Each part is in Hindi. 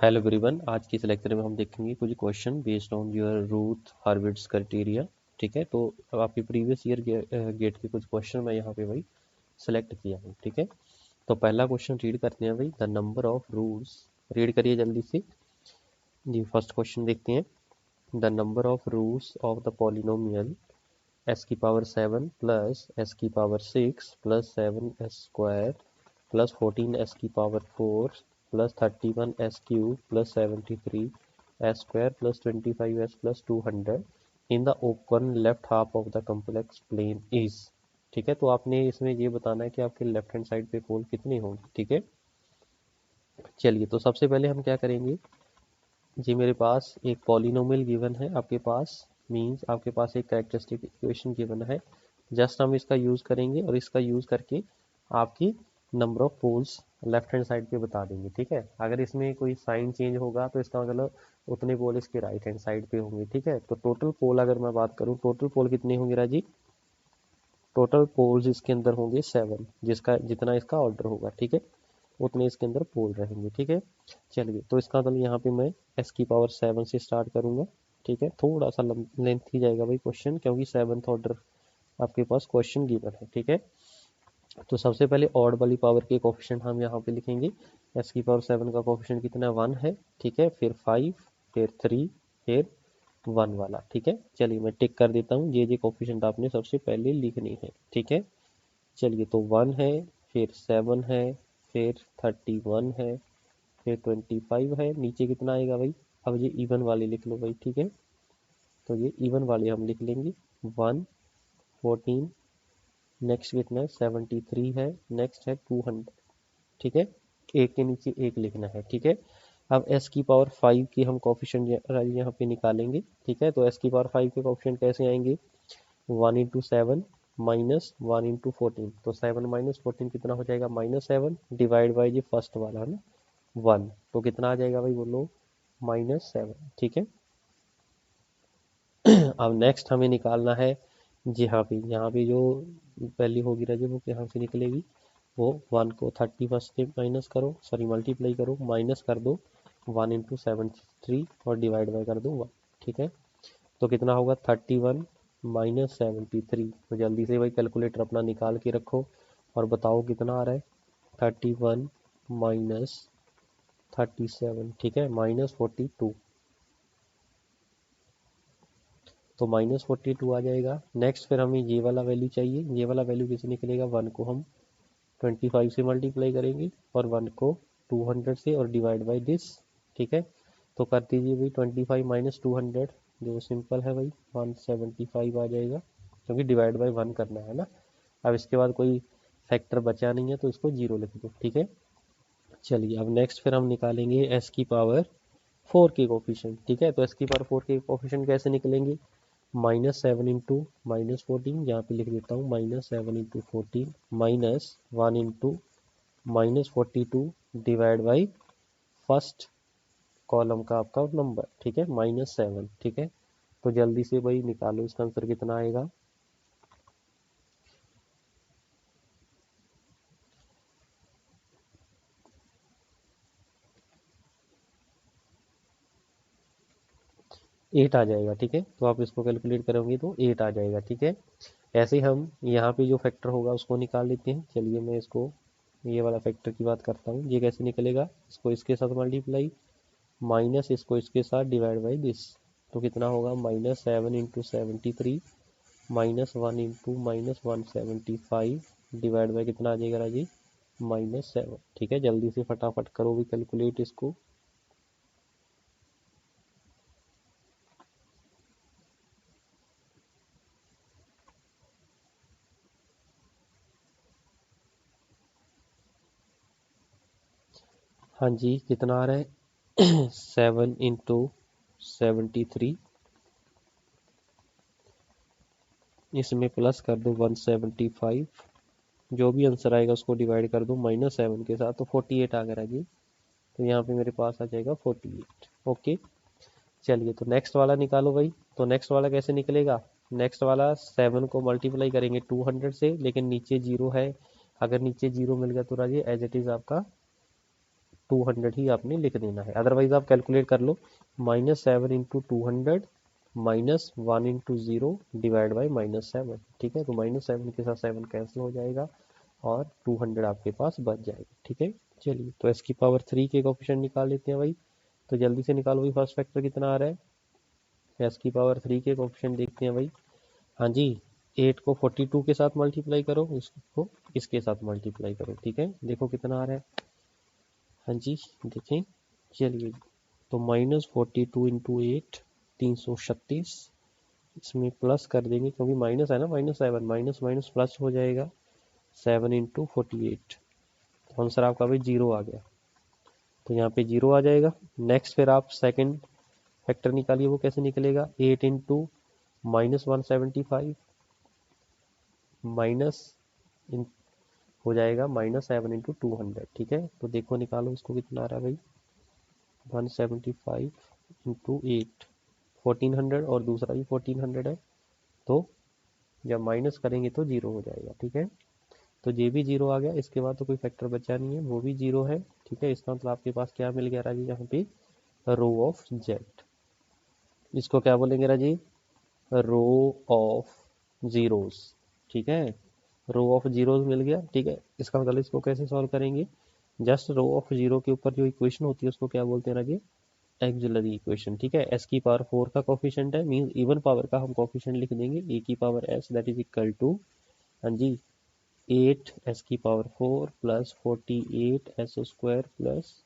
हेलो एवरीवन, आज की इस लेक्चर में हम देखेंगे कुछ question based on your Routh Hurwitz criteria. ठीक है, तो अब आपके प्रीवियस ईयर गेट के कुछ क्वेश्चन मैं यहाँ पे भाई सेलेक्ट किया हूँ। ठीक है, तो पहला क्वेश्चन रीड करते हैं भाई। The number of roots, read करिए जल्दी से जी। फर्स्ट क्वेश्चन देखते हैं। The number of roots of the polynomial s की पावर 7 प्लस एस की power 6 plus 7s² plus 14s की power 4 plus 31s³ plus 73s² plus 25s plus 200 in the open left half of the complex plane is. ठीक है, तो आपने इसमें ये बताना है कि आपके लेफ्ट हैंड साइड पे पोल कितने होंगे। ठीक है, चलिए तो सबसे पहले हम क्या करेंगे जी। मेरे पास एक पॉलिनोमियल गिवन है, आपके पास मींस आपके पास एक कैरेक्टरिस्टिक इक्वेशन गिवन है। जस्ट हम इसका यूज़ करेंगे और इसका यूज़ करके आपकी number of poles left hand side पे बता देंगे। ठीक है, अगर इसमें कोई साइन चेंज होगा तो इसका मतलब उतने पोल इसके राइट हैंड साइड पे होंगे। ठीक है, तो टोटल पोल अगर मैं बात करूँ, टोटल पोल कितने होंगे राजी? टोटल पोल्स इसके अंदर होंगे 7, जिसका जितना इसका ऑर्डर होगा। ठीक है, उतने इसके अंदर पोल रहेंगे। ठीक है, चलिए तो इसका मतलब यहाँ पे मैं एस की पावर 7 से स्टार्ट करूँगा। ठीक है, थोड़ा सा लेंथ ही जाएगा भाई क्वेश्चन, क्योंकि 7th ऑर्डर आपके पास क्वेश्चन गिवन है। ठीक है, तो सबसे पहले ऑड वाली पावर के कोफिशिएंट हम यहाँ पे लिखेंगे। एस की पावर 7 का कोफिशिएंट कितना है? 1 है। ठीक है, फिर 5, फिर 3, फिर 1 वाला। ठीक है, चलिए मैं टिक कर देता हूँ। ये कोफिशिएंट आपने सबसे पहले लिखनी है। ठीक है, चलिए तो 1 है, फिर 7 है, फिर 31 है, फिर 25 है। नीचे कितना आएगा भाई? अब ये इवन वाले लिख लो भाई। ठीक है, तो ये इवन वाले हम लिख लेंगे 1, 14, नेक्स्ट कितना है? 73 है, नेक्स्ट है 200। ठीक है, एक के नीचे एक लिखना है। ठीक है, अब एस की पावर 5 की हम कोफिशिएंट यहाँ पे निकालेंगे। ठीक है, तो एस की पावर 5 के कोफिशिएंट कैसे आएंगे? 1 इंटू 7 माइनस 1 इंटू 14, तो 7 माइनस 14 कितना हो जाएगा? -7 डिवाइड बाई ये फर्स्ट वाला है ना 1, तो कितना आ जाएगा भाई बोलो? -7। ठीक है, अब नेक्स्ट हमें निकालना है जी। हाँ पे यहाँ पे जो वैल्यू होगी राजे वो यहाँ से निकलेगी। वो 1 को 31 से माइनस करो, सॉरी मल्टीप्लाई करो, माइनस कर दो 1 इंटू 73 और डिवाइड बाई कर दो 1। ठीक है, तो कितना होगा? 31 माइनस 73। तो जल्दी से भाई कैलकुलेटर अपना निकाल के रखो और बताओ कितना आ रहा है। 31 माइनस 37, ठीक है, -42, तो -42 आ जाएगा। नेक्स्ट फिर हमें ये वाला वैल्यू चाहिए। ये वाला वैल्यू कैसे निकलेगा? 1 को हम 25 से मल्टीप्लाई करेंगे और 1 को 200 से और डिवाइड बाई दिस। ठीक है, तो कर दीजिए भाई 25 माइनस 200, जो सिंपल है भाई 175 आ जाएगा, क्योंकि डिवाइड बाई 1 करना है ना। अब इसके बाद कोई फैक्टर बचा नहीं है तो इसको 0 लिख दो। ठीक है, चलिए अब नेक्स्ट फिर हम निकालेंगे एस की पावर 4 के कोफिशिएंट। ठीक है, तो एस की पावर 4 के कोफिशिएंट कैसे निकलेंगे? -7 इंटू -14, यहाँ पे लिख देता हूँ -7 into 14 minus 1 into -42 divide by first column का आपका नंबर। ठीक है, -7। ठीक है, तो जल्दी से भाई निकालो इसका आंसर कितना आएगा। एट आ जाएगा। ठीक है, तो आप इसको कैलकुलेट करोगे तो 8 आ जाएगा। ठीक है, ऐसे हम यहाँ पे जो फैक्टर होगा उसको निकाल लेते हैं। चलिए मैं इसको ये वाला फैक्टर की बात करता हूँ। ये कैसे निकलेगा? इसको इसके साथ मल्टीप्लाई, माइनस इसको इसके साथ डिवाइड बाई दिस, तो कितना होगा? -7 इंटू 73 -1 इंटू -175 डिवाइड बाई कितना आ जाएगा राजी? -7। ठीक है, जल्दी से फटाफट करो भी कैलकुलेट इसको। हाँ जी, कितना आ रहा है? 7 इंटू 73, इसमें प्लस कर दो 175, जो भी आंसर आएगा उसको डिवाइड कर दो -7 के साथ, तो 48 आ गया जी। तो यहाँ पे मेरे पास आ जाएगा 48। ओके, चलिए तो नेक्स्ट वाला निकालो भाई। तो नेक्स्ट वाला कैसे निकलेगा? नेक्स्ट वाला 7 को मल्टीप्लाई करेंगे 200 से, लेकिन नीचे 0 है। अगर नीचे 0 मिल गया तो राजी एज इट इज आपका 200 ही आपने लिख देना है, अदरवाइज आप कैलकुलेट कर लो। -7 इंटू 200 -1 इंटू 0 डिवाइड बाई -7, ठीक है। तो -7 के साथ 7 कैंसिल हो जाएगा और 200 आपके पास बच जाएगा, ठीक है। चलिए तो s की पावर 3 के कोफिशिएंट निकाल लेते हैं भाई। तो जल्दी से निकालो भाई, फर्स्ट फैक्टर कितना आ रहा है। s की पावर 3 के कोफिशिएंट देखते हैं भाई। हाँ जी, 8 को 42 के साथ मल्टीप्लाई करो, इसको इसके साथ मल्टीप्लाई करो, ठीक है। देखो कितना आ रहा है। हाँ जी देखें, चलिए तो -42 इंटू 8 336, इसमें प्लस कर देंगे क्योंकि माइनस है ना, -7 माइनस माइनस प्लस हो जाएगा 7 इंटू 48। तो आंसर आपका भाई 0 आ गया, तो यहाँ पे 0 आ जाएगा। नेक्स्ट फिर आप सेकंड फैक्टर निकालिए, वो कैसे निकलेगा। 8 इंटू -175 माइनस हो जाएगा -7 इंटू 200, ठीक है। तो देखो निकालो इसको कितना आ रहा है भाई। 175 इंटू 8 1400 और दूसरा भी 1400 है, तो जब माइनस करेंगे तो 0 हो जाएगा, ठीक है। तो ये भी 0 आ गया, इसके बाद तो कोई फैक्टर बचा नहीं है, वो भी 0 है, ठीक है। इसका मतलब आपके पास क्या मिल गया राजी, यहाँ पे रो ऑफ जेड। इसको क्या बोलेंगे राजी, रो ऑफ जीरोस, ठीक है। रो ऑफ जीरोस मिल गया, ठीक है। इसका मतलब इसको कैसे सॉल्व करेंगे, जस्ट रो ऑफ जीरो के ऊपर जो इक्वेशन होती है उसको क्या बोलते हैं राजी, एक्सिलरी इक्वेशन, ठीक है। s की पावर 4 का कोफिशिएंट है, मींस इवन पावर का हम कोफिशिएंट लिख देंगे, a की power s that is equal to, हाँ जी 8 s की power 4 plus 48 s square plus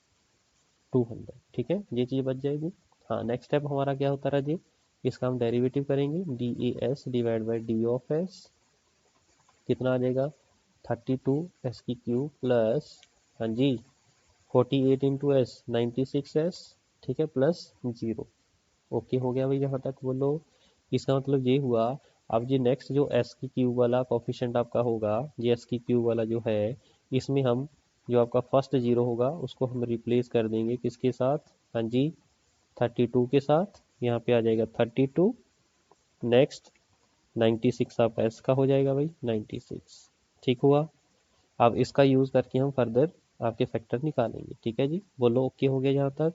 200, ठीक है। ये चीज़ बच जाएगी। हाँ, नेक्स्ट स्टेप हमारा क्या होता है जी, इसका हम डेरिवेटिव करेंगे, D A S divide by D of S, कितना आ जाएगा 32 एस की क्यूब प्लस, हाँ जी 48 इंटू एस 96 एस, ठीक है, प्लस 0। ओके हो गया भाई यहाँ तक बोलो। इसका मतलब ये हुआ, अब ये नेक्स्ट जो एस की क्यूब वाला कोफिशिएंट आपका होगा, ये एस की क्यूब वाला जो है, इसमें हम जो आपका फर्स्ट जीरो होगा उसको हम रिप्लेस कर देंगे किसके साथ, हाँ जी 32 के साथ। यहाँ पे आ जाएगा 32, नेक्स्ट 96 आपका एस का हो जाएगा भाई 96, ठीक हुआ। अब इसका यूज़ करके हम फर्दर आपके फैक्टर निकालेंगे, ठीक है जी। बोलो ओके हो गया यहाँ तक,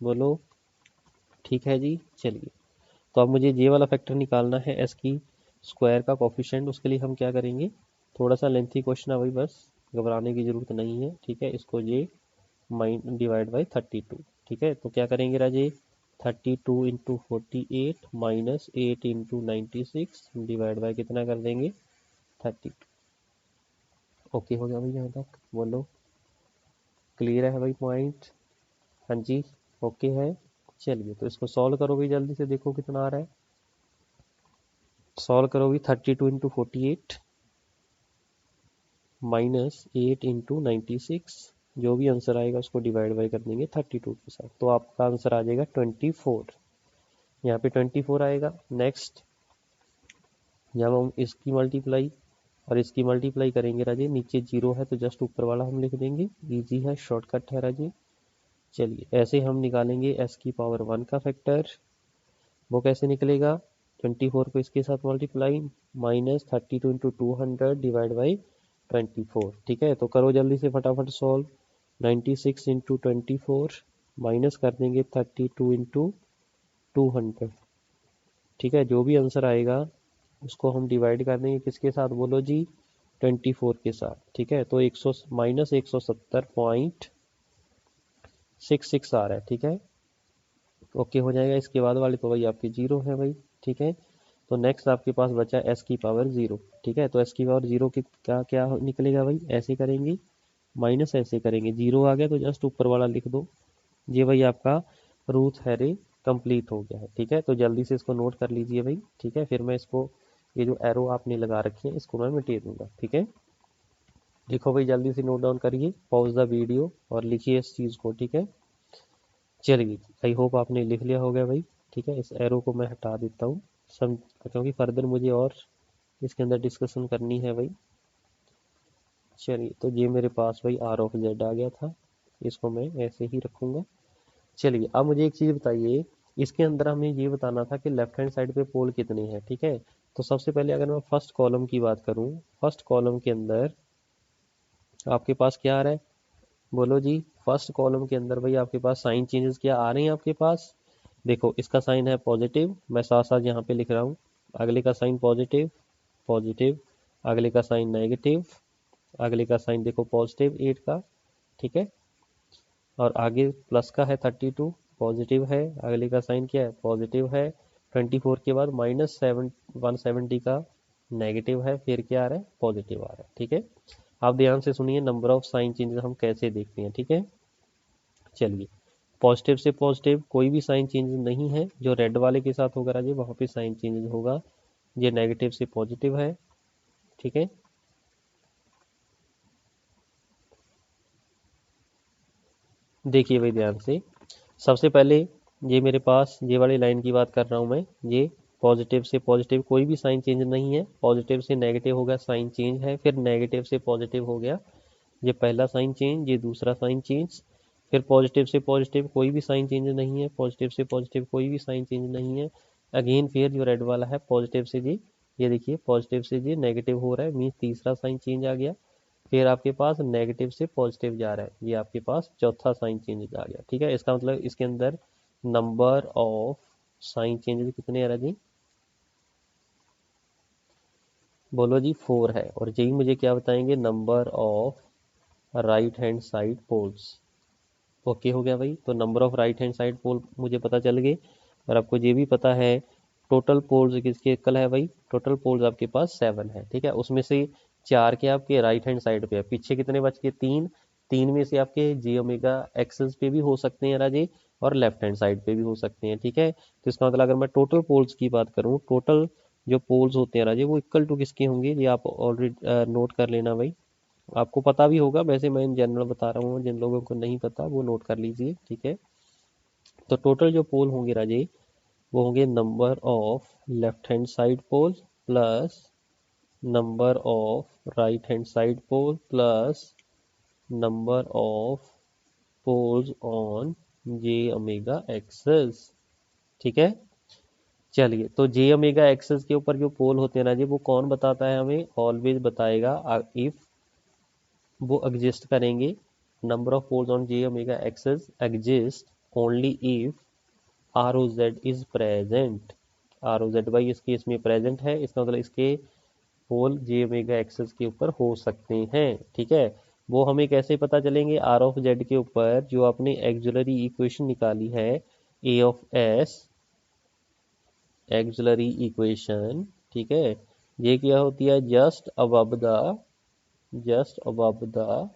बोलो ठीक है जी। चलिए तो अब मुझे ये वाला फैक्टर निकालना है, एस की स्क्वायर का कोफिशिएंट। उसके लिए हम क्या करेंगे, थोड़ा सा लेंथी क्वेश्चन है भाई, बस घबराने की ज़रूरत नहीं है, ठीक है। इसको ये डिवाइड बाई 32, ठीक है। तो क्या करेंगे राजे, 32 into 48 minus 8 into 96 divide by कितना कर देंगे 32। ओके हो गया भाई यहाँ तक, बोलो क्लियर है भाई पॉइंट, हाँ जी ओके है। चलिए तो इसको सॉल्व करो भाई जल्दी से, देखो कितना आ रहा है। सॉल्व करोगे 32 इंटू 48 माइनस 8 इंटू 96, जो भी आंसर आएगा उसको डिवाइड बाई कर देंगे 32 के साथ, तो आपका आंसर आ जाएगा 24। यहाँ पे 24 आएगा। नेक्स्ट जब हम इसकी मल्टीप्लाई और इसकी मल्टीप्लाई करेंगे राजे, नीचे जीरो है तो जस्ट ऊपर वाला हम लिख देंगे, इजी है, शॉर्टकट है राजे। चलिए ऐसे हम निकालेंगे एस की पावर 1 का फैक्टर, वो कैसे निकलेगा, 24 को इसके साथ multiply minus 32 into 200 divide by 24, ठीक है। तो करो जल्दी से फटाफट सॉल्व, 96 इंटू 24 माइनस कर देंगे 32 इंटू 200, ठीक है। जो भी आंसर आएगा उसको हम डिवाइड कर देंगे किसके साथ, बोलो जी 24 के साथ, ठीक है। तो 100 माइनस 170.66 आ रहा है, ठीक है। ओके हो जाएगा। इसके बाद वाले तो भाई आपके जीरो है भाई, ठीक है। तो नेक्स्ट आपके पास बचा एस की पावर 0, ठीक है। तो एस की पावर 0 की क्या क्या निकलेगा भाई, ऐसे करेंगे माइनस ऐसे करेंगे, 0 आ गया तो जस्ट ऊपर वाला लिख दो। ये भाई आपका रूथ हैरे कंप्लीट हो गया है, ठीक है। तो जल्दी से इसको नोट कर लीजिए भाई, ठीक है। फिर मैं इसको, ये जो एरो आपने लगा रखे हैं इसको मैं मिटा दूंगा, ठीक है। लिखो भाई जल्दी से नोट डाउन करिए, पॉज द वीडियो और लिखिए इस चीज़ को, ठीक है। चलिए आई होप आपने लिख लिया हो गया भाई, ठीक है। इस एरो को मैं हटा देता हूँ सम, क्योंकि फर्दर मुझे और इसके अंदर डिस्कशन करनी है भाई। चलिए तो ये मेरे पास भाई आर ऑफ जेड आ गया था, इसको मैं ऐसे ही रखूँगा। चलिए अब मुझे एक चीज़ बताइए, इसके अंदर हमें ये बताना था कि लेफ्ट हैंड साइड पे पोल कितने हैं, ठीक है। तो सबसे पहले अगर मैं फर्स्ट कॉलम की बात करूँ, फर्स्ट कॉलम के अंदर आपके पास क्या आ रहा है, बोलो जी। फर्स्ट कॉलम के अंदर भाई आपके पास साइन चेंजेस क्या आ रहे हैं आपके पास? देखो इसका साइन है पॉजिटिव, मैं साथ साथ यहाँ पे लिख रहा हूँ। अगले का साइन पॉजिटिव, पॉजिटिव। अगले का साइन नेगेटिव, अगले का साइन देखो पॉजिटिव 8 का, ठीक है। और आगे प्लस का है 32, पॉजिटिव है। अगले का साइन क्या है? पॉजिटिव है। 24 के बाद -170 का नेगेटिव है, फिर क्या आ रहा है? पॉजिटिव आ रहा है, ठीक है। आप ध्यान से सुनिए नंबर ऑफ साइन चेंजेस हम कैसे देखते हैं, ठीक है। चलिए, पॉजिटिव से पॉजिटिव कोई भी साइन चेंजेस नहीं है, जो रेड वाले के साथ होगा राजे वहाँ पे साइन चेंजेस होगा। ये नेगेटिव से पॉजिटिव है, ठीक है। देखिए भाई ध्यान से, सबसे पहले ये मेरे पास ये वाली लाइन की बात कर रहा हूँ मैं। ये पॉजिटिव से पॉजिटिव कोई भी साइन चेंज नहीं है, पॉजिटिव से नेगेटिव हो गया साइन चेंज है, फिर नेगेटिव से पॉजिटिव हो गया ये पहला साइन चेंज, ये दूसरा साइन चेंज। फिर पॉजिटिव से पॉजिटिव कोई भी साइन चेंज नहीं है, पॉजिटिव से पॉजिटिव कोई भी साइन चेंज नहीं है। अगेन फिर जो रेड वाला है पॉजिटिव से ये देखिए पॉजिटिव से ये नेगेटिव हो रहा है, मीन्स तीसरा साइन चेंज आ गया। फिर आपके पास नेगेटिव से पॉजिटिव जा रहा है, ये आपके पास चौथा साइन चेंज आ गया, ठीक है। इसका मतलब इसके अंदर नंबर ऑफ साइन चेंजेस कितने आ रहा जी? बोलो जी 4 है। और यही मुझे क्या बताएंगे? Number of right hand side poles. Okay हो गया भाई। तो number of right hand side pole मुझे पता चल गए। और आपको ये भी पता है टोटल पोल्स किसके इक्वल है भाई? टोटल पोल्स आपके पास 7 है, ठीक है। उसमें से 4 के आपके राइट हैंड साइड पे है, पीछे कितने बच के? 3। 3 में से आपके जे ओमेगा एक्सेस पे भी हो सकते हैं राजे, और लेफ्ट हैंड साइड पे भी हो सकते हैं, ठीक है। तो इसका मतलब अगर मैं टोटल पोल्स की बात करूँ, टोटल जो पोल्स होते हैं राजे वो इक्वल टू किसके होंगे? ये आप ऑलरेडी नोट कर लेना भाई। आपको पता भी होगा, वैसे मैं इन जनरल बता रहा हूँ, जिन लोगों को नहीं पता वो नोट कर लीजिए, ठीक है। तो टोटल जो पोल होंगे राजे वो होंगे number of left hand side pole plus number of right hand side pole plus number of poles on J omega axis, ठीक है। चलिए, तो जे ओमेगा एक्सेस के ऊपर जो पोल होते हैं ना जी वो कौन बताता है हमें? ऑलवेज बताएगा इफ वो एग्जिस्ट करेंगे। Number of poles on J omega axis exist only if R O Z is present. R O Z why इस केस में प्रेजेंट है, इसका मतलब इसके पोल जे ओमेगा एक्सेस के ऊपर हो सकते हैं, ठीक है। वो हमें कैसे पता चलेंगे? आर ऑफ जेड के ऊपर जो आपने एक्सिलरी इक्वेशन निकाली है A of s auxiliary equation, ठीक है। ये क्या होती है? Just above the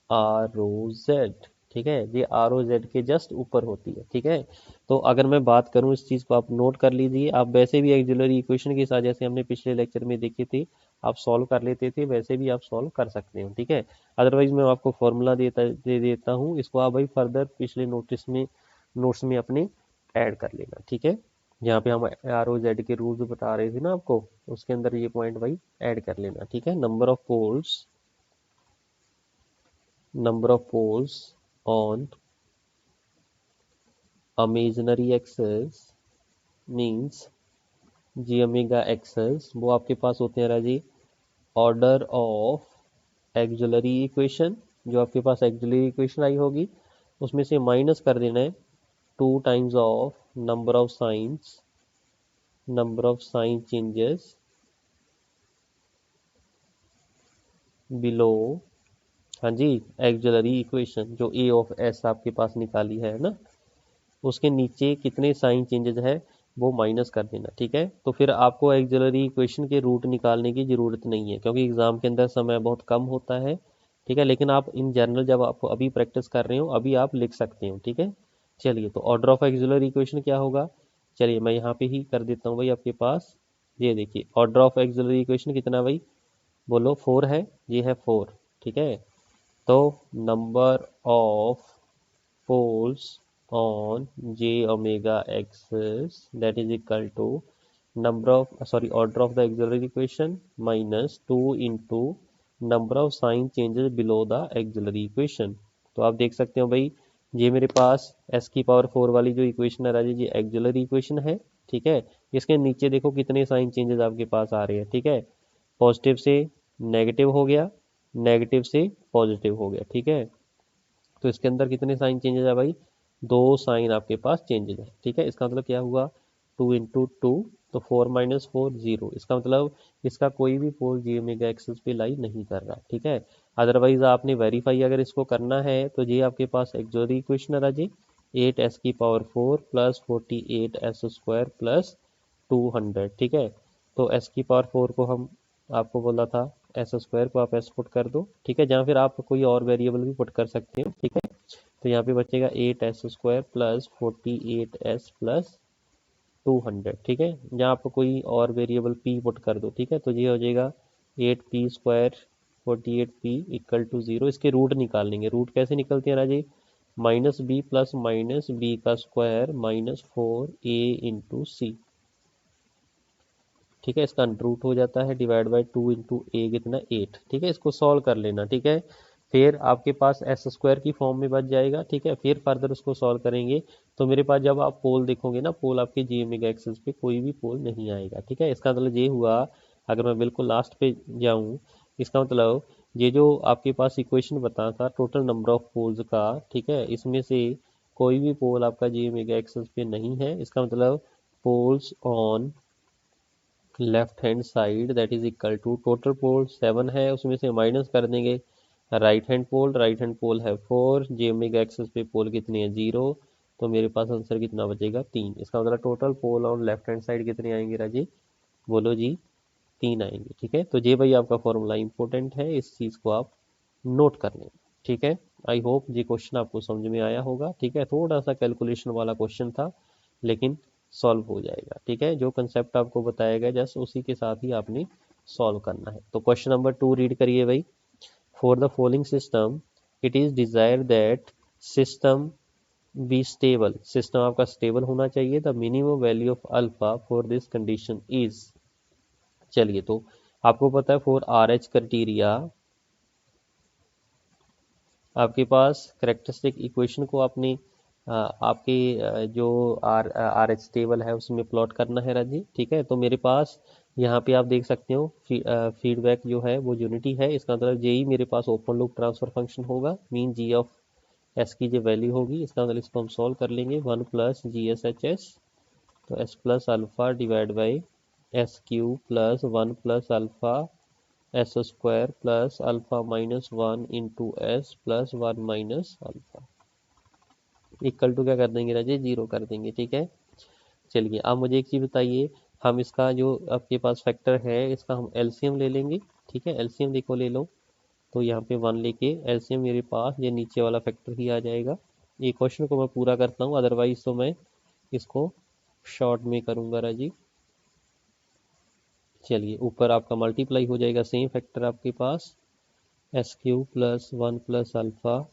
R O Z, ठीक है। ये आर ओ जेड के जस्ट ऊपर होती है, ठीक है। तो अगर मैं बात करूं इस चीज़ को आप नोट कर लीजिए। आप वैसे भी एक्सिलरी इक्वेशन के साथ जैसे हमने पिछले लेक्चर में देखे थे आप सॉल्व कर लेते थे, वैसे भी आप सॉल्व कर सकते हो, ठीक है। अदरवाइज मैं आपको फॉर्मूला दे देता हूँ, इसको आप भाई फर्दर पिछले नोट्स में अपने ऐड कर लेना, ठीक है। यहाँ पे हम आर ओ जेड के रूल्स बता रहे थे ना आपको, उसके अंदर ये पॉइंट भाई ऐड कर लेना, ठीक है। Number of poles on imaginary axis means G omega axis वो आपके पास होते हैं राजी ऑर्डर ऑफ एक्सिलरी इक्वेशन। जो आपके पास एक्सिलरी इक्वेशन आई होगी उसमें से माइनस कर देना है 2 times of number of sign changes below, हाँ जी, एक्सिलरी इक्वेशन जो ए ऑफ एस आपके पास निकाली है ना, उसके नीचे कितने साइन चेंजेस है वो माइनस कर देना, ठीक है। तो फिर आपको एक्सिलरी इक्वेशन के रूट निकालने की ज़रूरत नहीं है, क्योंकि एग्जाम के अंदर समय बहुत कम होता है, ठीक है। लेकिन आप इन जनरल जब आप अभी प्रैक्टिस कर रहे हो अभी आप लिख सकते हो, ठीक है। चलिए, तो ऑर्डर ऑफ एक्सिलरी इक्वेशन क्या होगा? चलिए मैं यहाँ पे ही कर देता हूँ भाई आपके पास। ये देखिए ऑर्डर ऑफ एक्सिलरी इक्वेशन कितना भाई? बोलो 4 है, ये है 4, ठीक है। तो number of poles on j omega axis that is equal to order of the auxiliary equation minus 2 into number of sign changes below the auxiliary equation। तो आप देख सकते हो भाई ये मेरे पास s की पावर 4 वाली जो इक्वेशन है राजे जी एक्सिलरी इक्वेशन है, ठीक है। इसके नीचे देखो कितने साइन चेंजेस आपके पास आ रहे हैं, ठीक है। पॉजिटिव से नेगेटिव हो गया, नेगेटिव से पॉजिटिव हो गया, ठीक है। तो इसके अंदर कितने साइन चेंजेस है भाई, 2 साइन आपके पास चेंजेस है। ठीक है, इसका मतलब क्या हुआ, 2 × 2 तो 4 - 4 0। इसका मतलब इसका कोई भी पोल जी ओमेगा एक्सिस पे लाई नहीं कर रहा। ठीक है, अदरवाइज आपने वेरीफाई अगर इसको करना है तो ये आपके पास एक्सोरी इक्वेशन आ जी, 8s⁴ प्लस 48s² प्लस 200। ठीक है, तो s⁴ को हम आपको बोला था s² को आप s पुट कर दो। ठीक है, जहाँ फिर आप कोई और वेरिएबल भी पुट कर सकते हो। ठीक है, तो यहाँ पे बचेगा 8s² प्लस 48s प्लस 200। ठीक है, जहाँ आप कोई और वेरिएबल p पुट कर दो। ठीक है, तो ये हो जाएगा 8p² 48p = 0। इसके रूट निकाल लेंगे। रूट कैसे निकलते हैं राजी, -b प्लस -b का स्क्वायर -4a × c। ठीक है, इसका रूट हो जाता है डिवाइड बाई 2 × a कितना 8। ठीक है, इसको सॉल्व कर लेना। ठीक है, फिर आपके पास s² की फॉर्म में बच जाएगा। ठीक है, फिर फर्दर उसको सॉल्व करेंगे तो मेरे पास जब आप पोल देखोगे ना, पोल आपके जी ओमेगा एक्सिस पे कोई भी पोल नहीं आएगा। ठीक है, इसका मतलब ये हुआ, अगर मैं बिल्कुल लास्ट पे जाऊँ, इसका मतलब ये जो आपके पास इक्वेशन बता था टोटल नंबर ऑफ पोल्स का, ठीक है, इसमें से कोई भी पोल आपका जी ओमेगा एक्सिस पे नहीं है। इसका मतलब poles on left hand side that is equal to total pole 7 है, उसमें से माइनस कर देंगे राइट हैंड पोल है 4, जे ओमेगा एक्सिस पे पोल कितने हैं 0, तो मेरे पास आंसर कितना बचेगा 3। इसका मतलब total pole on left hand side कितने आएंगे राजी, बोलो जी 3 आएंगे। ठीक है, तो ये भाई आपका फॉर्मूला इंपॉर्टेंट है, इस चीज़ को आप नोट कर लें। ठीक है, आई होप ये क्वेश्चन आपको समझ में आया होगा। ठीक है, थोड़ा सा कैलकुलेशन वाला क्वेश्चन था लेकिन सॉल्व हो जाएगा। ठीक है, जो कंसेप्ट आपको बताया गया जस्ट उसी के साथ ही आपने सॉल्व करना है। तो क्वेश्चन नंबर 2 रीड करिए भाई। For the following system it is desire that system B stable. System आपका स्टेबल होना चाहिए। The minimum value of alpha for this condition is, चलिए तो आपको पता है फॉर आर एच क्राइटेरिया आपके पास करेक्टरिस्टिक इक्वेशन को आपने आपके जो आर एच टेबल है उसमें प्लॉट करना है राजी। ठीक है, तो मेरे पास यहाँ पे आप देख सकते हो फीडबैक जो है वो यूनिटी है। इसका मतलब जेई मेरे पास ओपन लूप ट्रांसफर फंक्शन होगा, मीन जी ऑफ एस की जो वैल्यू होगी, इसका मतलब इसको हम सॉल्व कर लेंगे 1 प्लस GSHS, तो s plus alpha divide by SQ plus 1 plus alpha s² plus alpha -1 × s plus 1 minus alpha equal to क्या कर देंगे राजे, 0 कर देंगे। ठीक है, चलिए अब मुझे एक चीज़ बताइए, हम इसका जो आपके पास फैक्टर है इसका हम एलसीएम ले लेंगे। ठीक है, एलसीएम देखो ले लो, तो यहाँ पे 1 लेके एलसीएम मेरे पास ये नीचे वाला फैक्टर ही आ जाएगा। ये क्वेश्चन को मैं पूरा करता हूँ, अदरवाइज तो मैं इसको शॉर्ट में करूँगा राजी। चलिए ऊपर आपका मल्टीप्लाई हो जाएगा सेम फैक्टर आपके पास SQ plus 1 plus alpha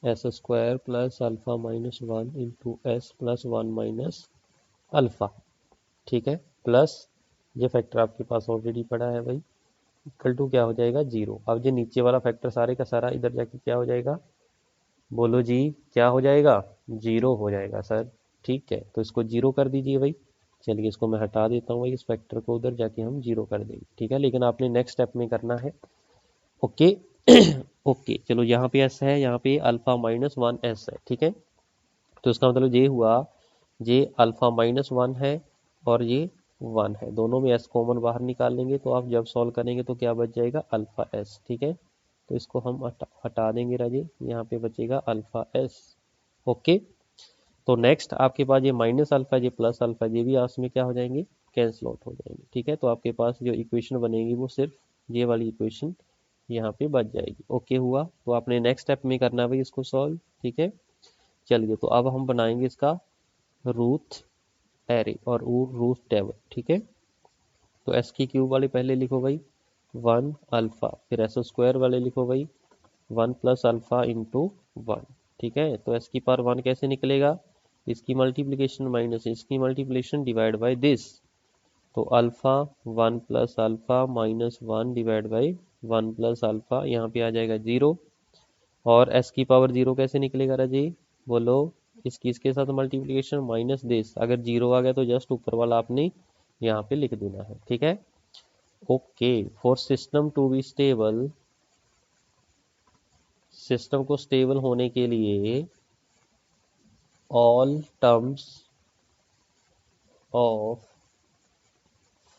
s² plus alpha -1 × s plus 1 minus alpha. ठीक है, प्लस ये फैक्टर आपके पास ऑलरेडी पड़ा है भाई, इक्वल टू क्या हो जाएगा 0। अब ये नीचे वाला फैक्टर सारे का सारा इधर जाके क्या हो जाएगा, बोलो जी क्या हो जाएगा, 0 हो जाएगा सर। ठीक है, तो इसको 0 कर दीजिए भाई। चलिए इसको मैं हटा देता हूँ भाई, इस फैक्टर को उधर जाके हम 0 कर देंगे। ठीक है, लेकिन आपने नेक्स्ट स्टेप में करना है। ओके ओके, चलो यहाँ पे s है, यहाँ पे अल्फा -1 s है। ठीक है, तो इसका मतलब ये हुआ, ये अल्फा -1 है और ये 1 है, दोनों में s कॉमन बाहर निकाल लेंगे तो आप जब सॉल्व करेंगे तो क्या बच जाएगा अल्फा s। ठीक है, तो इसको हम हटा देंगे राजे, यहाँ पे बचेगा अल्फा s। ओके, तो नेक्स्ट आपके पास ये माइनस अल्फा ये प्लस अल्फा ये भी आपस में क्या हो जाएंगे, कैंसिल आउट हो जाएंगे। ठीक है, तो आपके पास जो इक्वेशन बनेगी वो सिर्फ ये वाली इक्वेशन यहाँ पे बच जाएगी। ओके हुआ, तो आपने नेक्स्ट स्टेप में करना है भाई इसको सॉल्व। ठीक है, चलिए तो अब हम बनाएंगे इसका रूट एरे और रूट टेबल। ठीक है, तो एस की क्यूब वाले पहले लिखो भाई 1 अल्फा, फिर s² वाले लिखो भाई 1 प्लस अल्फा × 1। ठीक है, तो s की पावर 1 कैसे निकलेगा, इसकी मल्टीप्लिकेशन माइनस इसकी मल्टीप्लिकेशन डिवाइड बाय दिस, तो alpha 1 plus alpha -1 divide by 1 plus alpha, यहाँ पे आ जाएगा 0। और s की पावर 0 कैसे निकलेगा राजी, बोलो, इसकी इसके साथ मल्टीप्लिकेशन माइनस दिस, अगर 0 आ गया तो जस्ट ऊपर वाला आपने यहाँ पे लिख देना है। ठीक है, okay, for system to be stable system को स्टेबल होने के लिए all terms of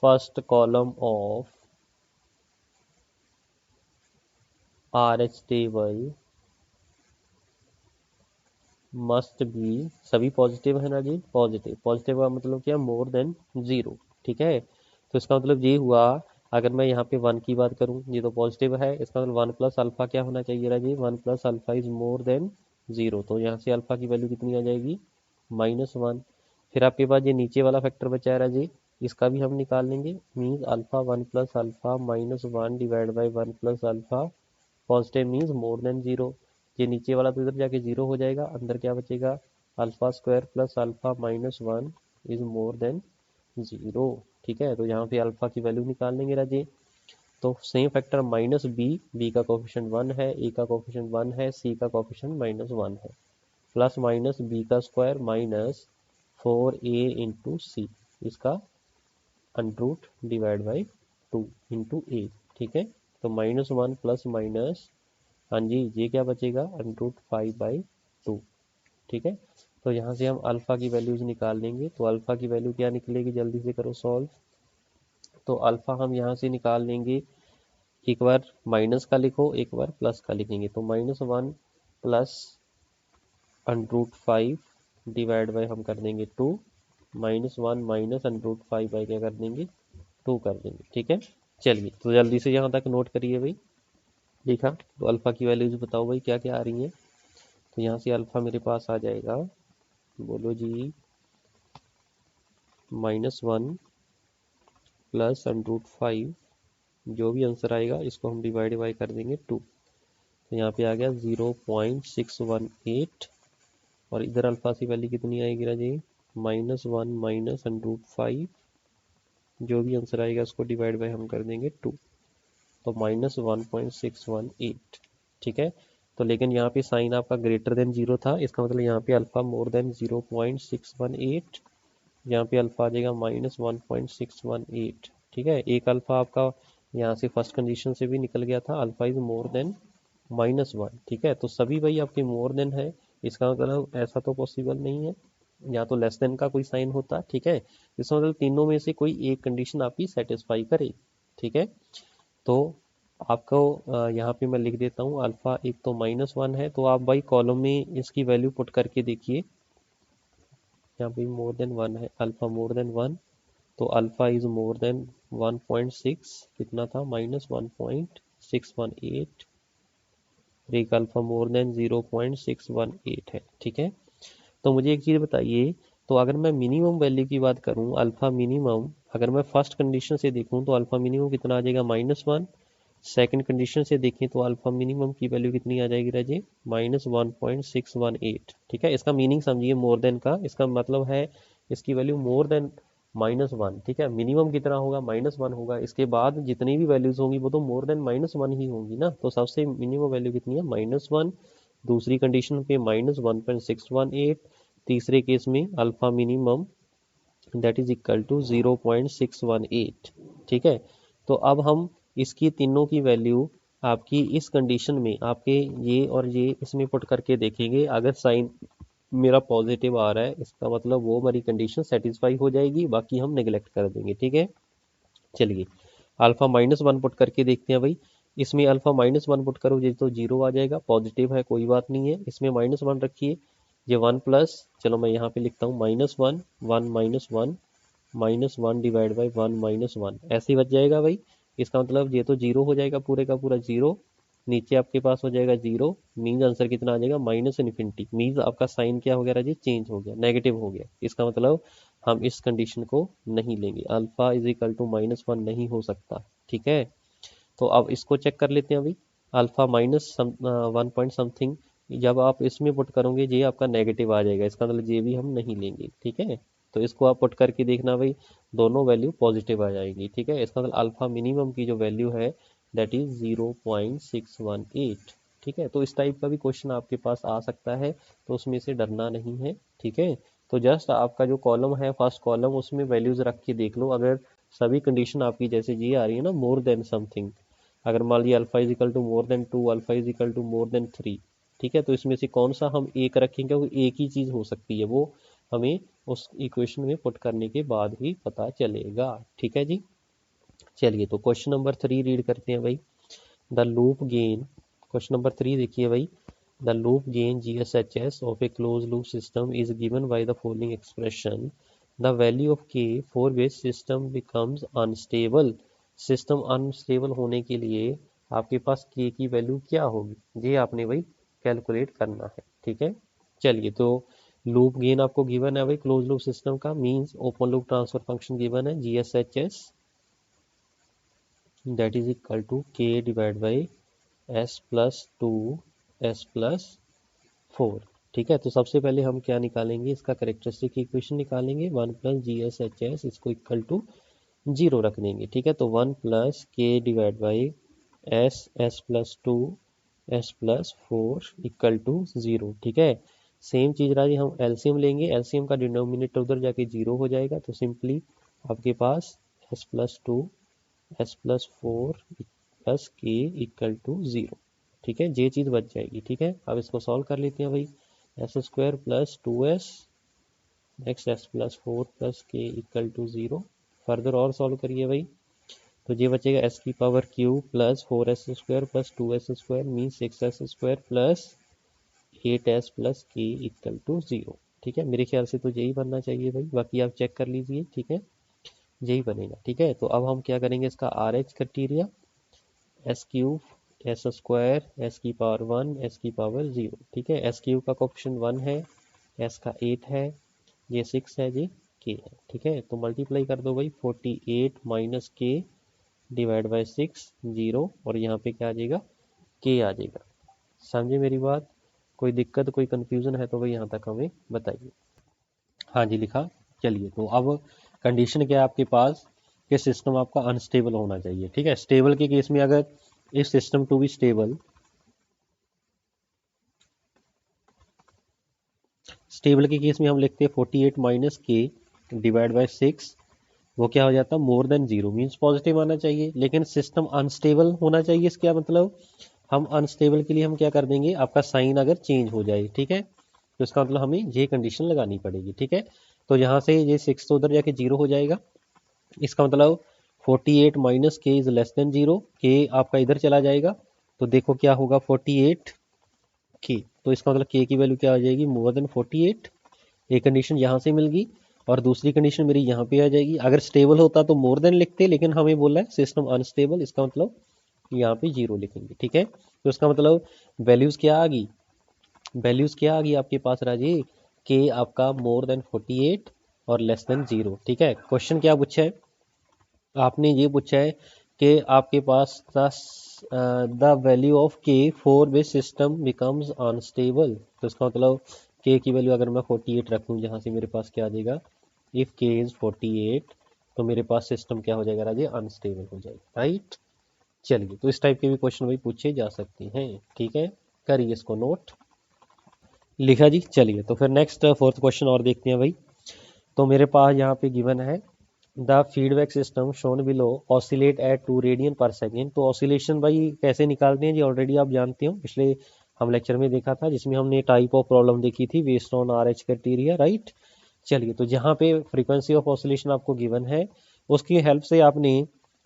first column of RH table must be, सभी पॉजिटिव है ना जी, पॉजिटिव, पॉजिटिव का मतलब क्या, मोर देन 0, ठीक है। तो इसका मतलब ये हुआ, अगर मैं यहाँ पे 1 की बात करूँ, ये तो पॉजिटिव है, इसका मतलब 1 प्लस अल्फा क्या होना चाहिए राजी, 1 plus alpha is more than 0, तो यहाँ से अल्फा की वैल्यू कितनी आ जाएगी, -1। फिर आपके पास ये नीचे वाला फैक्टर बचा है राजी, इसका भी हम निकाल लेंगे, means alpha 1 plus alpha -1 divide by 1 plus alpha, positive means more than 0। ये नीचे वाला तो इधर जाके 0 हो जाएगा, अंदर क्या बचेगा, alpha square plus alpha -1 is more than 0, ठीक है। तो यहाँ पे अल्फा की वैल्यू निकाल लेंगे राजी। तो सेम फैक्टर -b, b का कोफिशिएंट 1 है, a का कोफिशिएंट 1 है, c का कोफिशिएंट -1 है, प्लस माइनस b का स्क्वायर माइनस 4a इंटू सी, इसका under root divide by 2 into a, ठीक है। तो -1 प्लस माइनस, हाँ जी, ये क्या बचेगा, √5/2, ठीक है। तो यहाँ से हम अल्फा की वैल्यूज निकाल लेंगे, तो अल्फा की वैल्यू क्या निकलेगी, जल्दी से करो सॉल्व। तो अल्फा हम यहाँ से निकाल लेंगे, एक बार माइनस का लिखो, एक बार प्लस का लिखेंगे, तो -1 प्लस √5 डिवाइड बाई हम कर देंगे 2, -1 माइनस √5 बाई क्या कर देंगे, 2 कर देंगे, ठीक है। चलिए, तो जल्दी से यहाँ तक नोट करिए भाई, देखा। तो अल्फा की वैल्यूज बताओ भाई क्या क्या आ रही हैं। तो यहाँ से अल्फा मेरे पास आ जाएगा, बोलो जी, -1 प्लस √5, जो भी आंसर आएगा इसको हम डिवाइड बाई कर देंगे 2, तो यहाँ पे आ गया 0.618, और इधर अल्फा की वैल्यू कितनी आएगी राजी, -1 माइनस √5, जो भी आंसर आएगा उसको डिवाइड बाई हम कर देंगे 2, तो -1.618, ठीक है। तो लेकिन यहाँ पे साइन आपका ग्रेटर देन 0 था, इसका मतलब यहाँ पे अल्फा मोर देन 0.618, यहाँ पे अल्फा आ जाएगा -1.618, ठीक है। एक अल्फा आपका यहाँ से फर्स्ट कंडीशन से भी निकल गया था, अल्फा इज मोर देन -1, ठीक है। तो सभी भाई आपके मोर देन है, इसका मतलब ऐसा तो पॉसिबल नहीं है, या तो लेस देन का कोई साइन होता, ठीक है। इसका मतलब तीनों में से कोई एक कंडीशन आपकी सेटिस्फाई करे, ठीक है। तो आपको यहाँ पे मैं लिख देता हूँ, अल्फा एक तो -1 है, तो आप भाई कॉलम में इसकी वैल्यू पुट करके देखिए, यहाँ पे मोर देन 1 है, अल्फा मोर देन 1, तो अल्फा इज मोर देन 1.6, कितना था, -1.618, एक अल्फा मोर देन 0.618 है, ठीक है। तो मुझे एक चीज़ बताइए, तो अगर मैं मिनिमम वैल्यू की बात करूं, अल्फा मिनिमम, अगर मैं फर्स्ट कंडीशन से देखूं तो अल्फा मिनिमम कितना आ जाएगा, -1, सेकंड कंडीशन से देखें तो अल्फा मिनिमम की वैल्यू कितनी आ जाएगी राजे, -1.618, ठीक है। इसका मीनिंग समझिए, मोर देन का इसका मतलब है इसकी वैल्यू मोर देन -1, ठीक है। मिनिमम कितना होगा, -1 होगा, इसके बाद जितनी भी वैल्यूज होंगी वो तो मोर देन -1 ही होंगी ना, तो सबसे मिनिमम वैल्यू कितनी है, -1, दूसरी कंडीशन पे -1.618, तीसरे केस में alpha minimum that is equal to 0.618, ठीक है। तो अब हम इसकी तीनों की वैल्यू आपकी इस कंडीशन में आपके ये और ये इसमें पुट करके देखेंगे, अगर साइन मेरा पॉजिटिव आ रहा है इसका मतलब वो हमारी कंडीशन सेटिस्फाई हो जाएगी, बाकी हम नेग्लेक्ट कर देंगे, ठीक है। चलिए, अल्फा -1 पुट करके देखते हैं भाई, इसमें अल्फा -1 पुट करो ये तो 0 आ जाएगा, पॉजिटिव है कोई बात नहीं है, इसमें -1 रखिए, ये 1 प्लस, चलो मैं यहाँ पे लिखता हूँ -1, 1 -1 डिवाइड बाई 1 -1, ऐसे ही बच जाएगा भाई। इसका मतलब ये तो 0 हो जाएगा, पूरे का पूरा 0, नीचे आपके पास हो जाएगा 0, मीन्स आंसर कितना आ जाएगा, -इन्फिनिटी, मीन्स आपका साइन क्या हो गया जी, चेंज हो गया, नेगेटिव हो गया, इसका मतलब हम इस कंडीशन को नहीं लेंगे, अल्फा इज इक्वल टू -1 नहीं हो सकता, ठीक है। तो अब इसको चेक कर लेते हैं अभी, अल्फा -1 पॉइंट समथिंग, जब आप इसमें पुट करोगे ये आपका नेगेटिव आ जाएगा, इसका मतलब ये भी हम नहीं लेंगे, ठीक है। तो इसको आप पुट करके देखना भाई, दोनों वैल्यू पॉजिटिव आ जाएगी, ठीक है। इसका मतलब अल्फा मिनिमम की जो वैल्यू है दैट इज 0.618, ठीक है। तो इस टाइप का भी क्वेश्चन आपके पास आ सकता है, तो उसमें से डरना नहीं है, ठीक है। तो जस्ट आपका जो कॉलम है फर्स्ट कॉलम, उसमें वैल्यूज रख के देख लो, अगर सभी कंडीशन आपकी जैसे ये आ रही है ना, मोर देन समथिंग, अगर मान लिया alpha is equal to more than 2, alpha is equal to more than 3, ठीक है, तो इसमें से कौन सा हम एक रखेंगे, क्योंकि एक ही चीज़ हो सकती है, वो हमें उस इक्वेशन में पुट करने के बाद ही पता चलेगा। ठीक है जी, चलिए तो क्वेश्चन नंबर 3 रीड करते हैं भाई। The loop gain, question number 3 देखिए भाई, the loop gain GSHS of A close loop system is given by the following expression, the value of k for which system becomes unstable. System unstable होने के लिए आपके पास k की वैल्यू क्या होगी, ये आपने भाई कैलकुलेट करना है। ठीक है, चलिए तो लूप गेन आपको गिवन है भाई क्लोज लूप सिस्टम का, means open loop transfer function given है GSHS, that is equal to k divided by s plus 2 s plus 4। ठीक है, तो सबसे पहले हम क्या निकालेंगे, इसका करेक्टरिस्टिक इक्वेशन निकालेंगे, 1 plus G S H S, इसको इक्वल टू 0 रख देंगे। ठीक है, तो 1 plus K divide by s s plus 2 s plus 4 equal to 0। ठीक है, सेम चीज़ रहा जी, हम एलसीएम लेंगे, एलसीएम का डिनोमिनेटर उधर जाके 0 हो जाएगा, तो सिंपली आपके पास s plus 2 s plus 4 plus K equal to 0। ठीक है, ये चीज़ बच जाएगी। ठीक है, अब इसको सॉल्व कर लेते हैं भाई, S square plus 2s next S plus 4 plus K equal to 0। Further और सॉल्व करिए भाई, तो ये बचेगा एस की power Q plus 4s square plus 2s square mean 6s square plus 8s plus K equal to 0। ठीक है, मेरे ख्याल से तो यही बनना चाहिए भाई, बाकी आप चेक कर लीजिए। ठीक है, यही बनेगा। ठीक है, तो अब हम क्या करेंगे, इसका R H criteria, S cube s square s की पावर 1 एस की पावर 0। ठीक है, एस क्यूब का कोएफिशिएंट 1 है, एस का 8 है, ये 6 है, ये के है। ठीक है, तो मल्टीप्लाई कर दो भाई, 48 माइनस के डिवाइड बाई 6 0, और यहाँ पे क्या आ जाएगा, के आ जाएगा। समझे मेरी बात, कोई दिक्कत कोई कंफ्यूजन है तो भाई यहाँ तक हमें बताइए। हाँ जी लिखा। चलिए तो अब कंडीशन क्या है आपके पास कि सिस्टम आपका अनस्टेबल होना चाहिए। ठीक है, स्टेबल के केस में अगर if system to be stable, stable के केस में हम लिखते हैं 48 माइनस के डिवाइड बाय 6, वो क्या हो जाता है, मोर देन 0 मीन्स पॉजिटिव आना चाहिए। लेकिन सिस्टम अनस्टेबल होना चाहिए, इसका मतलब हम अनस्टेबल के लिए हम क्या कर देंगे, आपका साइन अगर चेंज हो जाए, ठीक है, तो इसका मतलब हमें ये कंडीशन लगानी पड़ेगी। ठीक है, तो यहाँ से ये 6 तो उधर जाके 0 हो जाएगा, इसका मतलब 48 माइनस के इज लेस देन 0, के आपका इधर चला जाएगा, तो देखो क्या होगा 48 के, तो इसका मतलब के की वैल्यू क्या आ जाएगी, मोर देन 48। एक कंडीशन यहाँ से मिल गई, और दूसरी कंडीशन मेरी यहाँ पे आ जाएगी। अगर स्टेबल होता तो मोर देन लिखते, लेकिन हमें बोला है सिस्टम अनस्टेबल, इसका मतलब यहाँ पे 0 लिखेंगे। ठीक है, तो इसका मतलब वैल्यूज क्या आ गई, वैल्यूज क्या आ गई आपके पास राजी, के आपका मोर देन 48 और लेस देन 0। ठीक है, क्वेश्चन क्या पूछा है आपने, ये पूछा है कि आपके पास the value of K for which system becomes unstable, तो इसका मतलब के की वैल्यू अगर मैं 48 रख दूँ, जहाँ से मेरे पास क्या आ जाएगा, इफ के इज 48, तो मेरे पास सिस्टम क्या हो जाएगा राजे, अनस्टेबल हो जाएगा। राइट, चलिए तो इस टाइप के भी क्वेश्चन भाई पूछे जा सकते हैं। ठीक है, करिए इसको नोट, लिखा जी। चलिए तो फिर नेक्स्ट फोर्थ क्वेश्चन और देखते हैं भाई। तो मेरे पास यहाँ पे गिवन है the feedback system shown below oscillate at 2 radian per second. तो ऑसिलेशन भाई कैसे निकालते हैं जी, ऑलरेडी आप जानते हो, पिछले हम लेक्चर में देखा था, जिसमें हमने टाइप ऑफ प्रॉब्लम देखी थी based on R H criteria. Right, चलिए तो जहाँ पे फ्रीक्वेंसी ऑफ ऑसिलेशन आपको गिवन है, उसकी हेल्प से आपने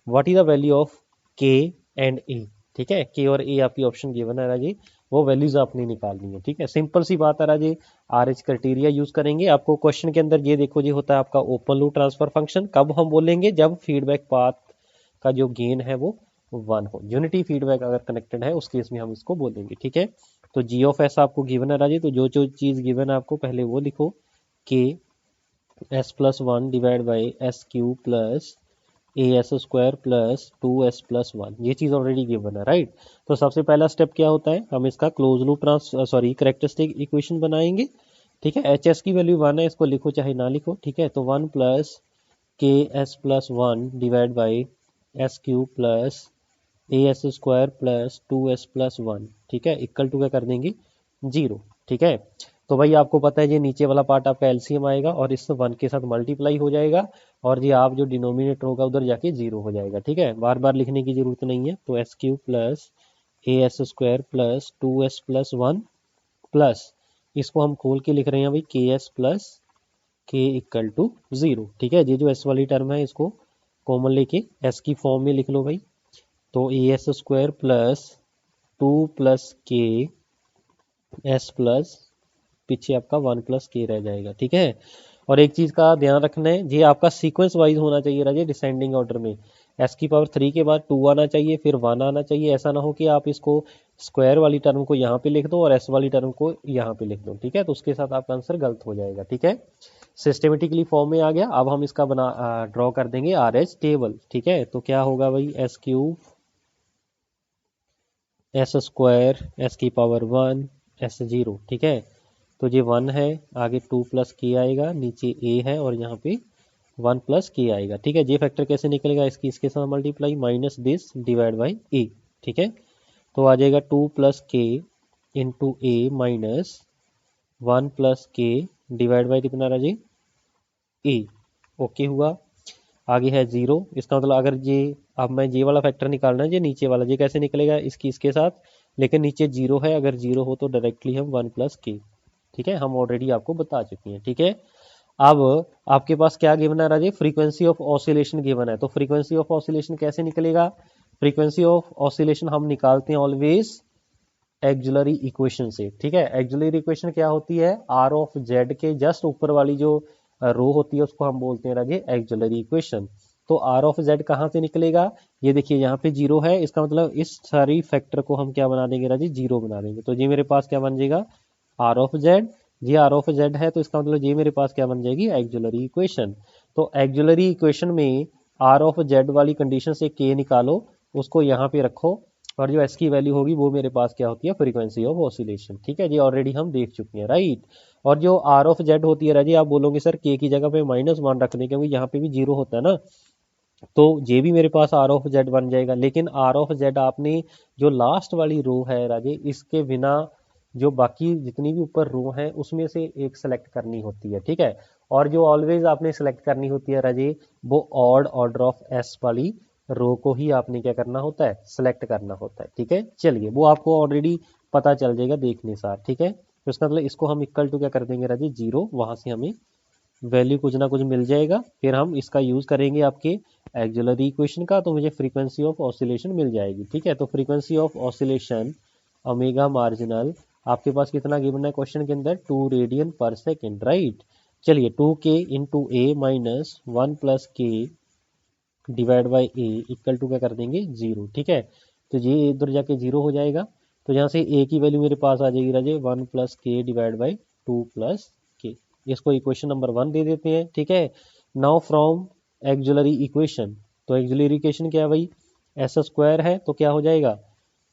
what is the value of के एंड ए, ठीक है, के और ए आपकी ऑप्शन गिवन है राजी, वो वैल्यूज आपने निकालनी है। ठीक है, सिंपल सी बात है राजी, आर एच क्राइटेरिया यूज करेंगे। आपको क्वेश्चन के अंदर ये देखो जी होता है आपका ओपन लूप ट्रांसफर फंक्शन, कब हम बोलेंगे, जब फीडबैक पाथ का जो गेन है वो 1 हो, यूनिटी फीडबैक अगर कनेक्टेड है उस केस में हम इसको बोलेंगे। ठीक है, तो जी ऑफ एस आपको गिवन है राजी, तो जो जो चीज गिवन है आपको पहले वो लिखो, के S plus 1 divide by S Q plus A S square plus 2s plus 1, ये चीज़ ऑलरेडी गिवन है। राइट, तो सबसे पहला स्टेप क्या होता है, हम इसका क्लोज लूप कैरेक्टरिस्टिक इक्वेशन बनाएंगे। ठीक है, एच एस की वैल्यू 1 है, इसको लिखो चाहे ना लिखो। ठीक है, तो 1 plus K S plus 1 divide by S Q plus A S square plus 2s plus 1, ठीक है, इक्वल टू क्या कर देंगे 0। ठीक है, तो भाई आपको पता है ये नीचे वाला पार्ट आपका एलसीएम आएगा और इस 1 के साथ मल्टीप्लाई हो जाएगा और ये आप जो डिनोमिनेटर होगा उधर जाके 0 हो जाएगा। ठीक है, बार बार लिखने की जरूरत नहीं है। तो S cube plus A S square plus 2s plus 1 plus इसको हम खोल के लिख रहे हैं भाई के S plus K equal to 0। ठीक है, ये जो एस वाली टर्म है इसको कॉमन लेके एस की फॉर्म में लिख लो भाई। तो A S square plus 2 plus K S plus पीछे आपका 1 प्लस के रह जाएगा। ठीक है, और एक चीज का ध्यान रखना है, ये आपका सीक्वेंस वाइज होना चाहिए राजे, डिसेंडिंग ऑर्डर में। एस की पावर 3 के बाद 2 आना चाहिए, फिर 1 आना चाहिए। ऐसा ना हो कि आप इसको स्क्वायर वाली टर्म को यहाँ पे लिख दो और एस वाली टर्म को यहाँ पे लिख दो। ठीक है, तो उसके साथ आपका आंसर गलत हो जाएगा। ठीक है, सिस्टमेटिकली फॉर्म में आ गया। अब हम इसका बना ड्रॉ कर देंगे आर एच टेबल। ठीक है, तो क्या होगा भाई, S cube s square s की पावर 1 एस 0। ठीक है, तो ये 1 है, आगे 2 प्लस के आएगा, नीचे ए है और यहाँ पे 1 प्लस के आएगा। ठीक है, ये फैक्टर कैसे निकलेगा, इसके साथ multiply minus this divide by a. ठीक है, तो आ जाएगा 2 plus K into A minus 1 plus K divide by कितना राजे, ए। ओके हुआ, आगे है 0। इसका मतलब अगर ये अब मैं ये वाला फैक्टर निकालना है, ये नीचे वाला, ये कैसे निकलेगा, इसके साथ, लेकिन नीचे 0 है, अगर 0 हो तो डायरेक्टली हम 1 प्लस के। ठीक है, हम ऑलरेडी आपको बता चुके हैं। ठीक है, अब आपके पास क्या गिवन है राजे, फ्रीक्वेंसी ऑफ ऑसिलेशन गिवन है। तो फ्रीक्वेंसी ऑफ ऑसिलेशन कैसे निकलेगा, फ्रीक्वेंसी ऑफ ऑसिलेशन हम निकालते हैं ऑलवेज एक्जुलरी इक्वेशन से। ठीक है, एक्जुलरी इक्वेशन क्या होती है, आर ऑफ जेड के जस्ट ऊपर वाली जो रो होती है उसको हम बोलते हैं राजे एक्जुलरी इक्वेशन। तो आर ऑफ जेड कहाँ से निकलेगा, ये देखिए यहाँ पे 0 है, इसका मतलब इस सारी फैक्टर को हम क्या बना देंगे राजे, 0 बना देंगे। तो ये मेरे पास क्या बन जाएगा, आर ऑफ जेड। जी आर ऑफ जेड है तो इसका मतलब ये मेरे पास क्या बन जाएगी, एक्जुलरी इक्वेशन। तो एक्जुलरी इक्वेशन में आर ऑफ जेड वाली कंडीशन से के निकालो, उसको यहाँ पे रखो और जो एस की वैल्यू होगी वो मेरे पास क्या होती है, फ्रीक्वेंसी ऑफ ऑसिलेशन। ठीक है, ये ऑलरेडी हम देख चुके हैं, राइट। और जो आर ऑफ जेड होती है राजी, आप बोलोगे सर के की जगह पे -1 रख दें क्योंकि यहाँ पे भी 0 होता है ना, तो ये भी मेरे पास आर ऑफ जेड बन जाएगा। लेकिन आर ऑफ जेड आपने जो लास्ट वाली रो है राजे, इसके बिना जो बाकी जितनी भी ऊपर रो है उसमें से एक सेलेक्ट करनी होती है। ठीक है, और जो ऑलवेज आपने सेलेक्ट करनी होती है राजे, वो ऑड ऑर्डर ऑफ एस वाली रो को ही आपने क्या करना होता है, सेलेक्ट करना होता है। ठीक है, चलिए वो आपको ऑलरेडी पता चल जाएगा देखने सार। ठीक है, तो इसका मतलब इसको हम इक्वल टू क्या कर देंगे राजे, 0। वहां से हमें वैल्यू कुछ ना कुछ मिल जाएगा, फिर हम इसका यूज करेंगे आपके एक्जुलरी इक्वेशन का, तो मुझे फ्रीक्वेंसी ऑफ ऑसिलेशन मिल जाएगी। ठीक है, तो frequency of oscillation omega marginal आपके पास कितना गिवन है क्वेश्चन के अंदर, 2 रेडियन पर सेकेंड, राइट। चलिए 2k into A minus 1 plus K divide by A equal to क्या कर देंगे, 0। ठीक है, तो ये इधर जाके 0 हो जाएगा, तो यहाँ से ए की वैल्यू मेरे पास आ जाएगी राजे 1 plus K divide by 2 plus के। इसको इक्वेशन नंबर 1 दे देते हैं। ठीक है, नाउ फ्रॉम एक्जुलरी इक्वेशन, तो एक्जुलरी इक्वेशन क्या है भाई, एस स्क्वायर है तो क्या हो जाएगा,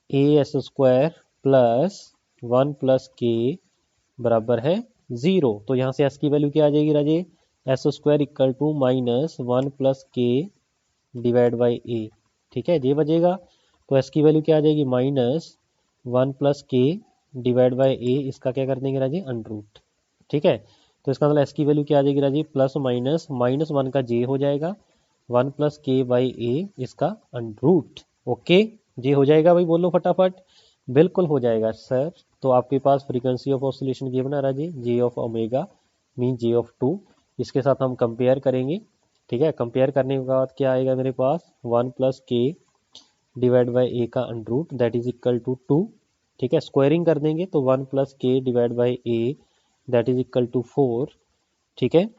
A S square plus 1 plus K बराबर है 0। तो यहाँ से एस की वैल्यू क्या आ जाएगी Raje, s square equal to minus 1 plus K divide by a. ठीक है, ये बचेगा, तो एस की वैल्यू क्या आ जाएगी, -1 प्लस के डिवाइड बाई ए, इसका क्या कर देंगे राजी, अंडर रूट। ठीक है, तो इसका मतलब एस की वैल्यू क्या आ जाएगी राजी, प्लस माइनस -1 का जे हो जाएगा, 1 प्लस के बाई ए इसका अंडर रूट। ओके, जे हो जाएगा भाई, बोलो फटाफट। बिल्कुल हो जाएगा सर। तो आपके पास फ्रीक्वेंसी ऑफ ऑसिलेशन गिवन है Raji, j of omega mean j of 2। इसके साथ हम कंपेयर करेंगे। ठीक है, कंपेयर करने के बाद क्या आएगा मेरे पास, 1 plus K divide by A का under root that is equal to 2। ठीक है, स्क्वायरिंग कर देंगे तो 1 plus K divide by A that is equal to 4। ठीक है,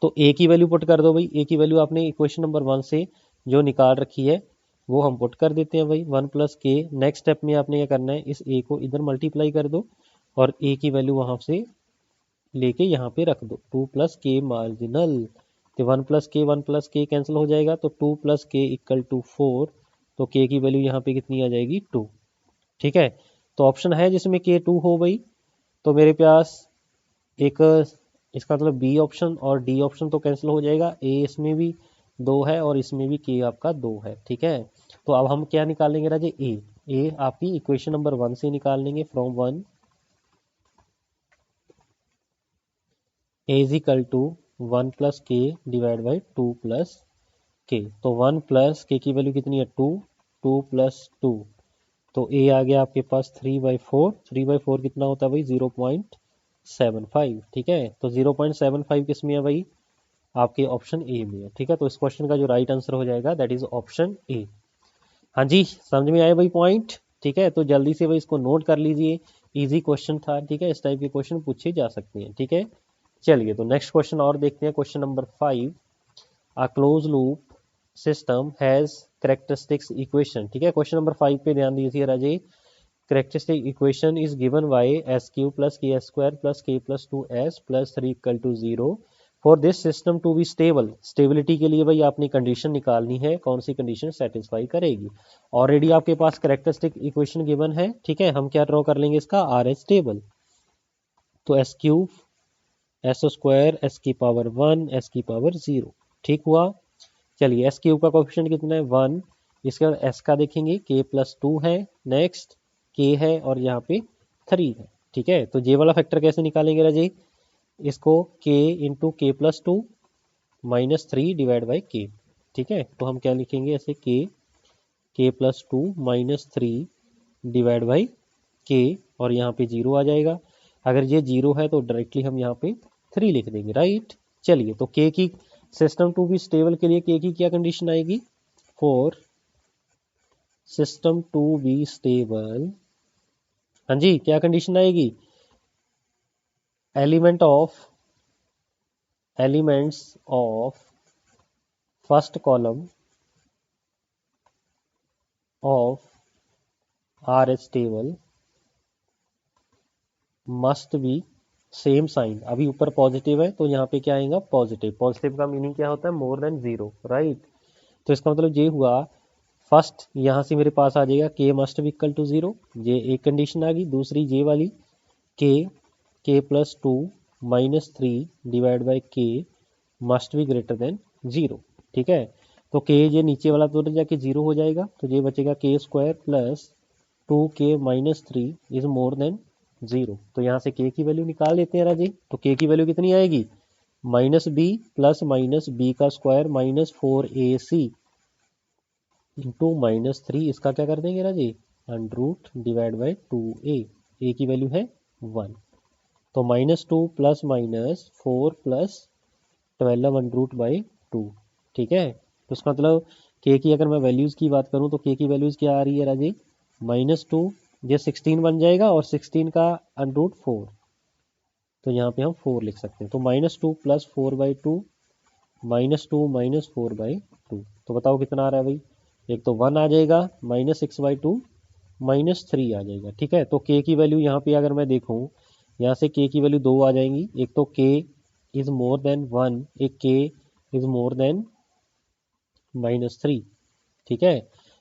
तो ए की वैल्यू पुट कर दो भाई, ए की वैल्यू आपने इक्वेशन नंबर 1 से जो निकाल रखी है वो हम पुट कर देते हैं भाई, 1 प्लस के। नेक्स्ट स्टेप में आपने क्या करना है, इस ए को इधर मल्टीप्लाई कर दो और ए की वैल्यू वहां से लेके यहाँ पे रख दो, 2 प्लस के मार्जिनल। तो 1 प्लस के कैंसिल हो जाएगा, तो 2 प्लस के इक्वल टू 4। तो के की वैल्यू यहाँ पे कितनी आ जाएगी, 2। ठीक है, तो ऑप्शन है जिसमें के 2 हो गई, तो मेरे पास एक इसका मतलब बी ऑप्शन और डी ऑप्शन तो कैंसिल हो जाएगा, ए इसमें भी 2 है और इसमें भी के आपका 2 है। ठीक है, तो अब हम क्या निकालेंगे राजे, ए आपकी इक्वेशन नंबर 1 से निकाल लेंगे, from 1 A is equal to 1 plus K divide by 2 plus K. तो 1 प्लस के की वैल्यू कितनी है 2, 2 प्लस 2, तो ए आ गया आपके पास 3/4। 3/4 कितना होता है भाई 0.75, ठीक है। तो 0.75 किस में है भाई, आपके ऑप्शन ए में है, ठीक है। तो इस क्वेश्चन का जो राइट आंसर हो जाएगा दैट इज ऑप्शन ए। हाँ जी, समझ में आए भाई पॉइंट, ठीक है। तो जल्दी से भाई इसको नोट कर लीजिए, इजी क्वेश्चन था, ठीक है। इस टाइप के क्वेश्चन पूछे जा सकते हैं, ठीक है। चलिए तो नेक्स्ट क्वेश्चन और देखते हैं, question number 5। A close loop system has characteristics equation, ठीक है। क्वेश्चन नंबर 5 पे ध्यान दीजिए Raje. Characteristic equation is given by s³ plus k² plus k plus 2s plus 3 equal to 0 for this system to be stable. Stability के लिए भाई आपने कंडीशन निकालनी है, कौन सी कंडीशन सेटिस्फाई करेगी। ऑलरेडी आपके पास कैरेक्टरिस्टिक इक्वेशन गिवन है, ठीक है। हम क्या ड्रॉ कर लेंगे इसका, आर एच टेबल। तो s³ s² s की पावर 1 s की पावर 0, ठीक हुआ। चलिए s³ का कोएफिशिएंट कितना है 1, इसके बाद s का देखेंगे k प्लस 2 है, नेक्स्ट k है और यहाँ पे 3 है, ठीक है। तो जे वाला फैक्टर कैसे निकालेंगे राजे, इसको k इंटू के plus 2 minus 3 divide by k, ठीक है। तो हम क्या लिखेंगे ऐसे k plus 2 minus 3 divide by k, और यहाँ पे 0 आ जाएगा। अगर ये 0 है तो डायरेक्टली हम यहाँ पे 3 लिख देंगे, राइट। चलिए तो k की सिस्टम टू बी स्टेबल के लिए k की क्या कंडीशन आएगी, for system to be stable, हाँ जी क्या कंडीशन आएगी, elements of first column of R H table must be same sign. अभी ऊपर पॉजिटिव है तो यहाँ पे क्या आएगा पॉजिटिव। पॉजिटिव का मीनिंग क्या होता है, मोर देन 0, राइट। तो इसका मतलब ये हुआ, फर्स्ट यहाँ से मेरे पास आ जाएगा k must be equal to 0, ये एक कंडीशन आ गई। दूसरी ये वाली k plus 2 minus 3 divide by k must be greater than 0, ठीक है। तो k ये नीचे वाला तो जाके 0 हो जाएगा, तो ये बचेगा k² plus 2k minus 3 is more than 0। तो यहाँ से k की वैल्यू निकाल लेते हैं राजी। तो k की वैल्यू कितनी आएगी, minus B plus minus B का square minus 4ac into minus 3, इसका क्या कर देंगे Raji, under root divide by 2a, a की वैल्यू है 1। तो -2 plus minus 4 plus 12 under root by 2, ठीक है। तो इसका मतलब k की अगर मैं वैल्यूज़ की बात करूं तो k की वैल्यूज़ क्या आ रही है राजी, -2, ये 16 बन जाएगा और 16 का अंडर रूट 4, तो यहाँ पे हम 4 लिख सकते हैं। तो -2 प्लस 4/2 -2 माइनस 4/2, तो बताओ कितना आ रहा है भाई, एक तो 1 आ जाएगा, -6/2 -3 आ जाएगा, ठीक है। तो k की वैल्यू यहाँ पे अगर मैं देखूँ, यहाँ से k की वैल्यू 2 आ जाएंगी, एक तो k इज मोर देन 1, एक k इज मोर देन -3, ठीक है।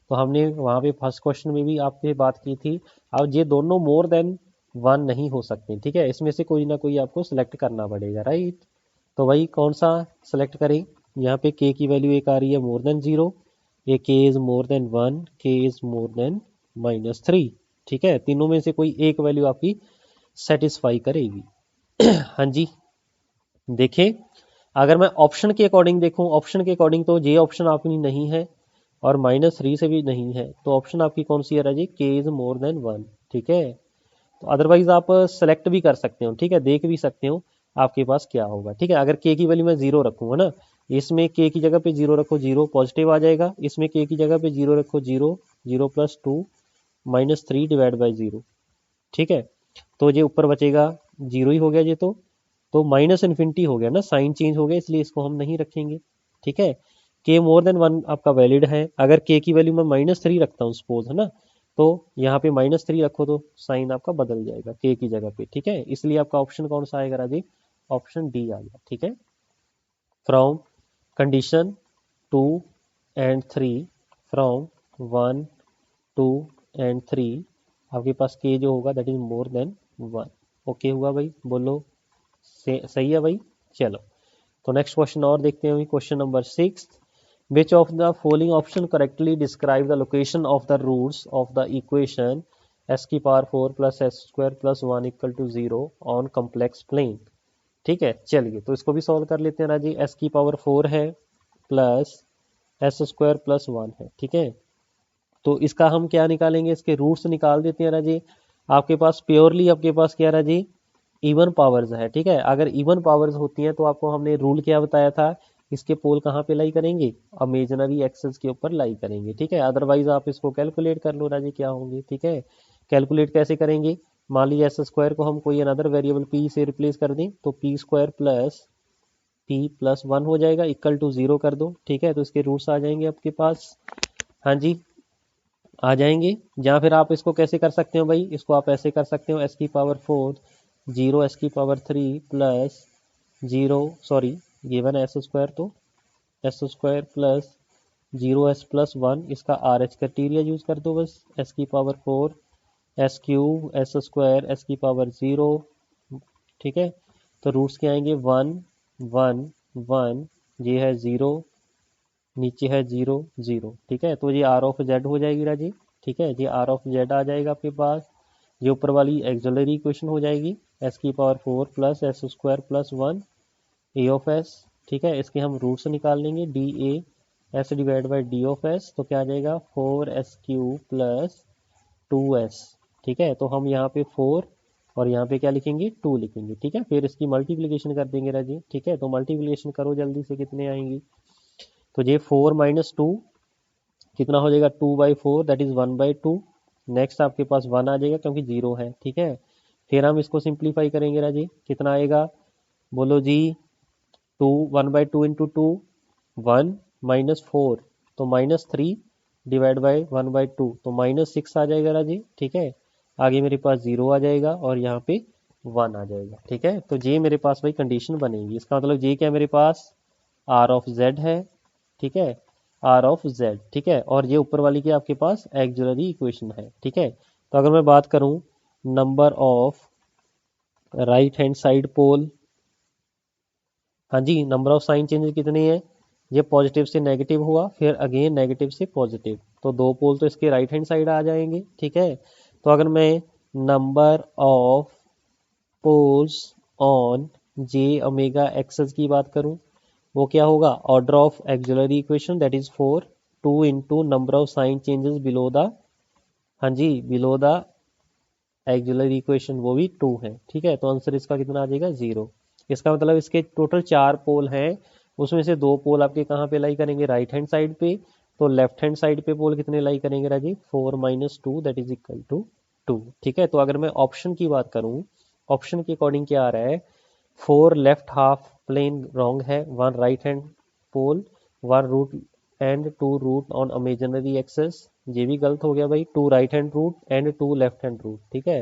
तो हमने वहाँ पे फर्स्ट क्वेश्चन में भी आपसे बात की थी। अब ये दोनों मोर देन 1 नहीं हो सकते, ठीक है। इसमें से कोई ना कोई आपको सिलेक्ट करना पड़ेगा, राइट। तो भाई कौन सा सेलेक्ट करें, यहाँ पे k की वैल्यू एक आ रही है मोर देन 0, एक k is more than 1, k is more than -3, ठीक है। तीनों में से कोई एक वैल्यू आपकी सेटिस्फाई करेगी। हाँ जी, देखिए अगर मैं ऑप्शन के अकॉर्डिंग देखूं, ऑप्शन के अकॉर्डिंग तो ये ऑप्शन आपकी नहीं है और -3 से भी नहीं है, तो ऑप्शन आपकी कौन सी है राजी, k इज मोर देन 1, ठीक है। तो अदरवाइज आप सेलेक्ट भी कर सकते हो, ठीक है, देख भी सकते हो आपके पास क्या होगा, ठीक है। अगर k की वैल्यू मैं 0 रखूंगा ना, इसमें k की जगह पे 0 रखो, 0 पॉजिटिव आ जाएगा, इसमें k की जगह पे 0 रखो, 0 0 प्लस 2 -3 डिवाइड बाई 0, ठीक है। तो ये ऊपर बचेगा 0 ही हो गया ये, तो माइनस इन्फिनिटी हो गया ना, साइन चेंज हो गया, इसलिए इसको हम नहीं रखेंगे, ठीक है। k मोर देन 1 आपका वैलिड है। अगर k की वैल्यू मैं -3 रखता हूँ सपोज, है ना, तो यहाँ पे -3 रखो तो साइन आपका बदल जाएगा k की जगह पे, ठीक है। इसलिए आपका ऑप्शन कौन सा आएगा राजी, ऑप्शन डी आ गया, ठीक है। From condition 2 and 3, from 1 2 and 3 आपके पास k जो होगा that is more than 1। Okay हुआ भाई, बोलो सही है भाई। चलो तो नेक्स्ट क्वेश्चन और देखते हैं, question number 6। Which of the following option correctly describe the location of the roots of the equation s की power 4 plus s² plus 1 equal to 0 on complex plane. ठीक है, चलिए तो इसको भी सॉल्व कर लेते हैं राजी। एस की पावर 4 है प्लस एस स्क्वायर प्लस 1 है, ठीक है। तो इसका हम क्या निकालेंगे, इसके रूट्स निकाल देते हैं राजी। आपके पास प्योरली आपके पास क्या राजी, इवन पावर्स है, ठीक है। अगर इवन पावर्स होती हैं तो आपको हमने रूल क्या बताया था, इसके पोल कहाँ पे लाई करेंगे, इमेजिनरी एक्सेस के ऊपर लाई करेंगे, ठीक है। अदरवाइज आप इसको कैलकुलेट कर लो राजी क्या होंगे, ठीक है। कैलकुलेट कैसे करेंगे, मान लीजिए एस स्क्वायर को हम कोई अनदर वेरिएबल पी से रिप्लेस कर दें तो P square plus P plus 1 हो जाएगा, इक्वल टू 0 कर दो, ठीक है। तो इसके रूट्स आ जाएंगे आपके पास, हाँ जी आ जाएंगे। या फिर आप इसको कैसे कर सकते हो भाई, इसको आप ऐसे कर सकते हो, एस की पावर 4 0 एस की power 3 plus 0 sorry given s square, तो s square plus 0 s plus 1, इसका आर एच क्राइटेरिया यूज कर दो बस, एस की power 4 S cube s square s की पावर 0, ठीक है। तो रूट्स क्या आएंगे 1 1 1, ये है 0, नीचे है 0 0, ठीक है। तो ये आर ऑफ जेड हो जाएगी राजी, ठीक है। ये आर ऑफ जेड आ जाएगा आपके पास। ये ऊपर वाली एक्सिलरी इक्वेशन हो जाएगी, एस की power 4 plus S square plus 1 A of S, ठीक है। इसके हम रूट्स निकाल लेंगे, D A S divide by D of S, तो क्या आ जाएगा 4 एस क्यू प्लस 2 एस, ठीक है। तो हम यहाँ पे 4 और यहाँ पे क्या लिखेंगे 2 लिखेंगे, ठीक है। फिर इसकी मल्टीप्लिकेशन कर देंगे राजी, ठीक है। तो मल्टीप्लिकेशन करो जल्दी से, कितने आएंगी, तो ये 4 माइनस 2 कितना हो जाएगा 2/4, दैट इज 1/2। नेक्स्ट आपके पास 1 आ जाएगा क्योंकि 0 है, ठीक है। फिर हम इसको सिंप्लीफाई करेंगे राजी, कितना आएगा बोलो जी, 2 1/2 इंटू 2 1 माइनस 4, तो -3 डिवाइड बाई 1/2, तो -6 आ जाएगा राजी, ठीक है। आगे मेरे पास 0 आ जाएगा और यहाँ पे 1 आ जाएगा, ठीक है। तो ये मेरे पास भाई कंडीशन बनेगी, इसका मतलब ये क्या मेरे पास आर ऑफ जेड है, ठीक है, आर ऑफ जेड, ठीक है। और ये ऊपर वाली की आपके पास एक्सिलरी इक्वेशन है, ठीक है। तो अगर मैं बात करूं number of right hand side pole, हाँ जी नंबर ऑफ साइन चेंजेस कितने हैं, ये पॉजिटिव से नेगेटिव हुआ, फिर अगेन नेगेटिव से पॉजिटिव, तो 2 पोल तो इसके राइट हैंड साइड आ जाएंगे, ठीक है। तो अगर मैं number of poles on J omega axis की बात करूं, वो क्या होगा, order of auxiliary equation that is 4 2 into number of sign changes below the, हाँ जी बिलो द एक्सिलरी इक्वेशन, वो भी 2 है, ठीक है। तो आंसर इसका कितना आ जाएगा 0। इसका मतलब इसके टोटल 4 पोल हैं, उसमें से 2 पोल आपके कहाँ पे लाई करेंगे, राइट हैंड साइड पे। तो लेफ्ट हैंड साइड पे पोल कितने लाई करेंगे राजी, 4 minus 2 that is equal to 2, ठीक है। तो अगर मैं ऑप्शन की बात करूं, ऑप्शन के अकॉर्डिंग क्या आ रहा है, 4 लेफ्ट हाफ प्लेन रॉन्ग है, 1 right hand pole, 1 root and 2 root on imaginary axis, ये भी गलत हो गया भाई, 2 right hand root and 2 left hand root, ठीक है।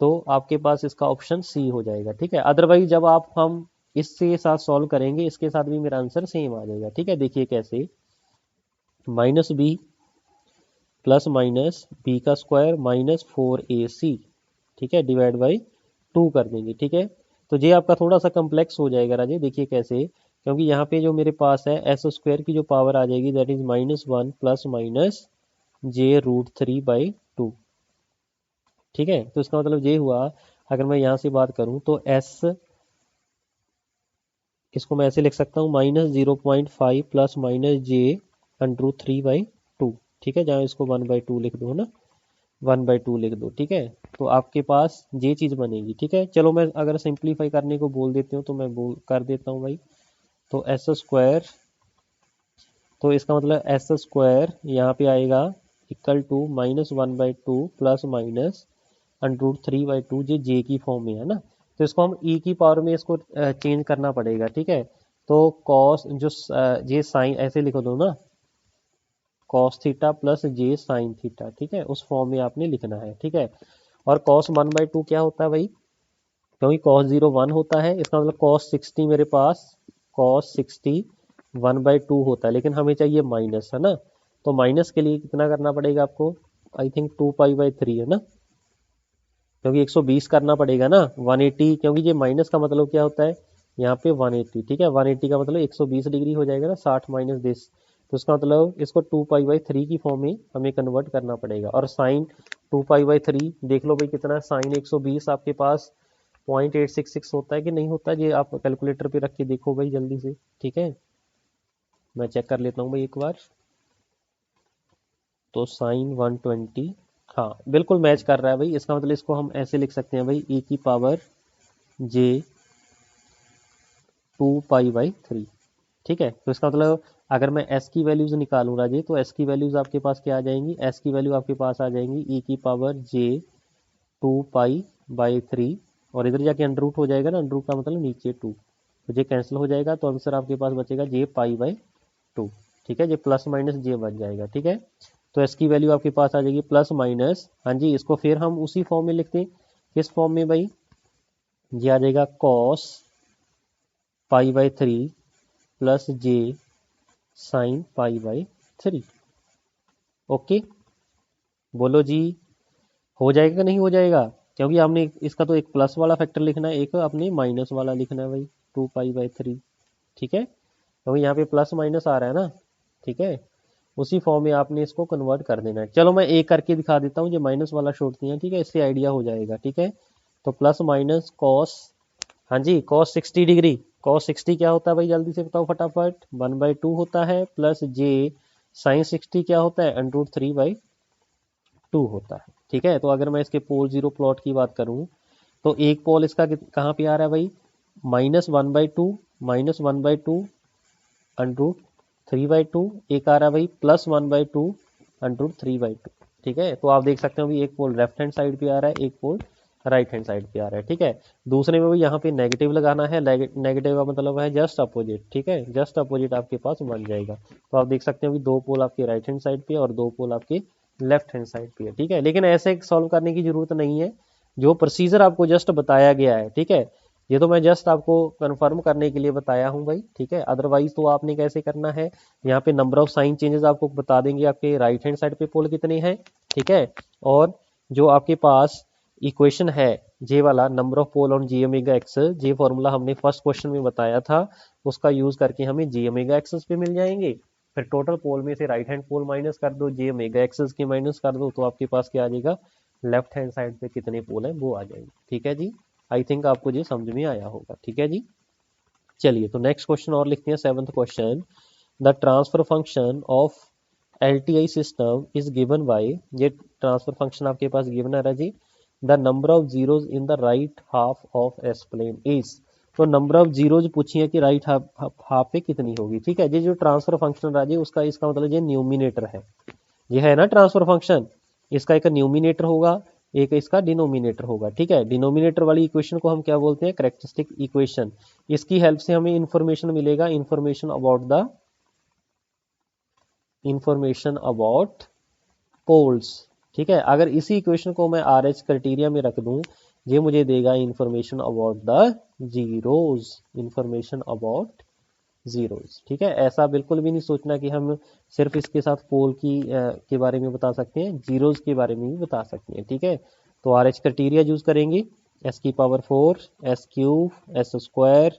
तो आपके पास इसका ऑप्शन सी हो जाएगा, ठीक है। अदरवाइज जब आप हम इसके साथ सॉल्व करेंगे, इसके साथ भी मेरा आंसर सेम आ जाएगा, ठीक है। देखिए कैसे, minus B plus minus B का स्क्वायर -4ac, ठीक है, डिवाइड बाई 2 कर देंगे, ठीक है। तो ये आपका थोड़ा सा कम्प्लेक्स हो जाएगा राजे, देखिए कैसे, क्योंकि यहाँ पे जो मेरे पास है एस स्क्वायर की जो पावर आ जाएगी that is -1 plus minus j√3/2, ठीक है। तो इसका मतलब ये हुआ, अगर मैं यहाँ से बात करूँ तो एस, इसको मैं ऐसे लिख सकता हूँ -0.5 प्लस माइनस j√3/2, ठीक है। जहाँ इसको 1/2 लिख दो ना, 1/2 लिख दो, ठीक है। तो आपके पास ये चीज़ बनेगी, ठीक है। चलो मैं अगर सिंप्लीफाई करने को बोल देती हूँ तो मैं बोल कर देता हूँ भाई, तो एस स्क्वायर, तो इसका मतलब एस स्क्वायर यहाँ पे आएगा इक्वल टू -1/2 प्लस माइनस √3/2, ये जे की फॉर्म में है ना। तो इसको हम ई की पावर में इसको चेंज करना पड़ेगा, ठीक है। तो कॉस जो ये साइन ऐसे लिख दो ना, कॉस थीटा प्लस जे साइन थीटा, ठीक है, उस फॉर्म में आपने लिखना है, ठीक है। और कॉस 1/2 क्या होता है भाई, क्योंकि कॉस 0 1 होता है, इसका मतलब कॉस 60 मेरे पास, कॉस 60 1/2 होता है, लेकिन हमें चाहिए माइनस, है ना। तो माइनस के लिए कितना करना पड़ेगा आपको, आई थिंक 2π/3 है ना, क्योंकि 120 करना पड़ेगा ना, 180, क्योंकि ये माइनस का मतलब क्या होता है यहाँ पे 180, ठीक है। 180 का मतलब 120 डिग्री हो जाएगा ना, 60 माइनस दिस, तो इसका मतलब इसको 2π/3 की फॉर्म में हमें कन्वर्ट करना पड़ेगा। और साइन 2π/3 देख लो भाई कितना, साइन 120 आपके पास 0.866 होता है कि नहीं होता है, ये आप कैलकुलेटर पे रख के देखो भाई जल्दी से, ठीक है। मैं चेक कर लेता हूँ भाई एक बार। तो साइन 120, हाँ बिल्कुल मैच कर रहा है भाई। इसका मतलब इसको हम ऐसे लिख सकते हैं भाई, e की पावर j 2π/3, ठीक है। तो इसका मतलब अगर मैं s की वैल्यूज निकालूँ राजे, तो s की वैल्यूज आपके पास क्या आ जाएंगी, s की वैल्यू आपके पास आ जाएंगी e की पावर j 2π/3, और इधर जाके अंडर रूट हो जाएगा ना, अंडर रूट का मतलब नीचे 2, तो ये कैंसिल हो जाएगा, तो आंसर आपके पास बचेगा j π/2, ठीक है। ये प्लस माइनस j बन जाएगा, ठीक है। तो s की वैल्यू आपके पास आ जाएगी प्लस माइनस, हाँ जी, इसको फिर हम उसी फॉर्म में लिखते हैं। किस फॉर्म में भाई, ये आ जाएगा cos π/3 plus j sin π/3। Okay, बोलो जी, हो जाएगा कि नहीं हो जाएगा, क्योंकि हमने इसका तो एक प्लस वाला फैक्टर लिखना है, एक अपने माइनस वाला लिखना है भाई, 2π/3, ठीक है। क्योंकि यहाँ पे प्लस माइनस आ रहा है ना, ठीक है। उसी फॉर्म में आपने इसको कन्वर्ट कर देना है। चलो मैं एक करके दिखा देता हूँ, जो माइनस वाला छोड़ती हैं, ठीक है, इससे आइडिया हो जाएगा, ठीक है। तो प्लस माइनस कॉस, हाँ जी, कॉस 60 डिग्री, कॉस 60 क्या होता है भाई, जल्दी से बताओ फटाफट, 1/2 होता है, प्लस जे साइन 60 क्या होता है, √3/2 होता है, ठीक है। तो अगर मैं इसके पोल जीरो प्लॉट की बात करूँ, तो एक पोल इसका कहाँ पे आ रहा है भाई, -1/2, -1/2 √3/2, एक आ रहा है भाई +1/2 √3/2, ठीक है। तो आप देख सकते हो भी एक पोल लेफ्ट हैंड साइड पे आ रहा है, एक पोल राइट हैंड साइड पे आ रहा है, ठीक है। दूसरे में भी यहाँ पे नेगेटिव लगाना है, नेगेटिव का मतलब है जस्ट अपोजिट, ठीक है, जस्ट अपोजिट आपके पास बन जाएगा। तो आप देख सकते हो भी दो पोल आपके राइट हैंड साइड पे और दो पोल आपके लेफ्ट हैंड साइड पे है, ठीक है। लेकिन ऐसे सॉल्व करने की जरूरत नहीं है, जो प्रोसीजर आपको जस्ट बताया गया है, ठीक है, ये तो मैं जस्ट आपको कंफर्म करने के लिए बताया हूँ भाई, ठीक है। अदरवाइज तो आपने कैसे करना है, यहाँ पे नंबर ऑफ साइन चेंजेस आपको बता देंगे, आपके राइट हैंड साइड पे पोल कितने हैं, ठीक है। और जो आपके पास इक्वेशन है जे वाला, number of pole on G omega axis, J formula हमने फर्स्ट क्वेश्चन में बताया था, उसका यूज करके हमें जी ओमेगा एक्सेस पे मिल जाएंगे। फिर टोटल पोल में से राइट हैंड पोल माइनस कर दो, जे ओमेगा एक्सेस के माइनस कर दो, तो आपके पास क्या आ जाएगा, लेफ्ट हैंड साइड पे कितने पोल हैं वो आ जाएंगे, ठीक है जी। आई थिंक आपको ये समझ में आया होगा, ठीक है जी। चलिए तो नेक्स्ट क्वेश्चन और लिखते हैं, 7th question. The transfer function of LTI system is given by, ये ट्रांसफर फंक्शन आपके पास गिवन है जी, the number of zeros in the right half of s plane is, तो नंबर ऑफ जीरोज पूछी है कि राइट हाफ पे कितनी होगी, ठीक है। ये जो ट्रांसफर फंक्शन राजी उसका, इसका मतलब ये न्यूमिनेटर है, ये है ना ट्रांसफर फंक्शन, इसका एक न्यूमिनेटर होगा, एक इसका डिनोमिनेटर होगा, ठीक है। डिनोमिनेटर वाली इक्वेशन को हम क्या बोलते हैं, कैरेक्टरिस्टिक इक्वेशन। इसकी हेल्प से हमें इंफॉर्मेशन मिलेगा, इंफॉर्मेशन अबाउट पोल्स, ठीक है। अगर इसी इक्वेशन को मैं RH क्राइटेरिया में रख दूं, ये मुझे देगा information about the zeros, information about zeros, ठीक है। ऐसा बिल्कुल भी नहीं सोचना कि हम सिर्फ इसके साथ पोल के बारे में बता सकते हैं, जीरोज के बारे में भी बता सकते हैं, ठीक है। तो RH क्राइटेरिया यूज करेंगे, s की पावर 4, s³ s²,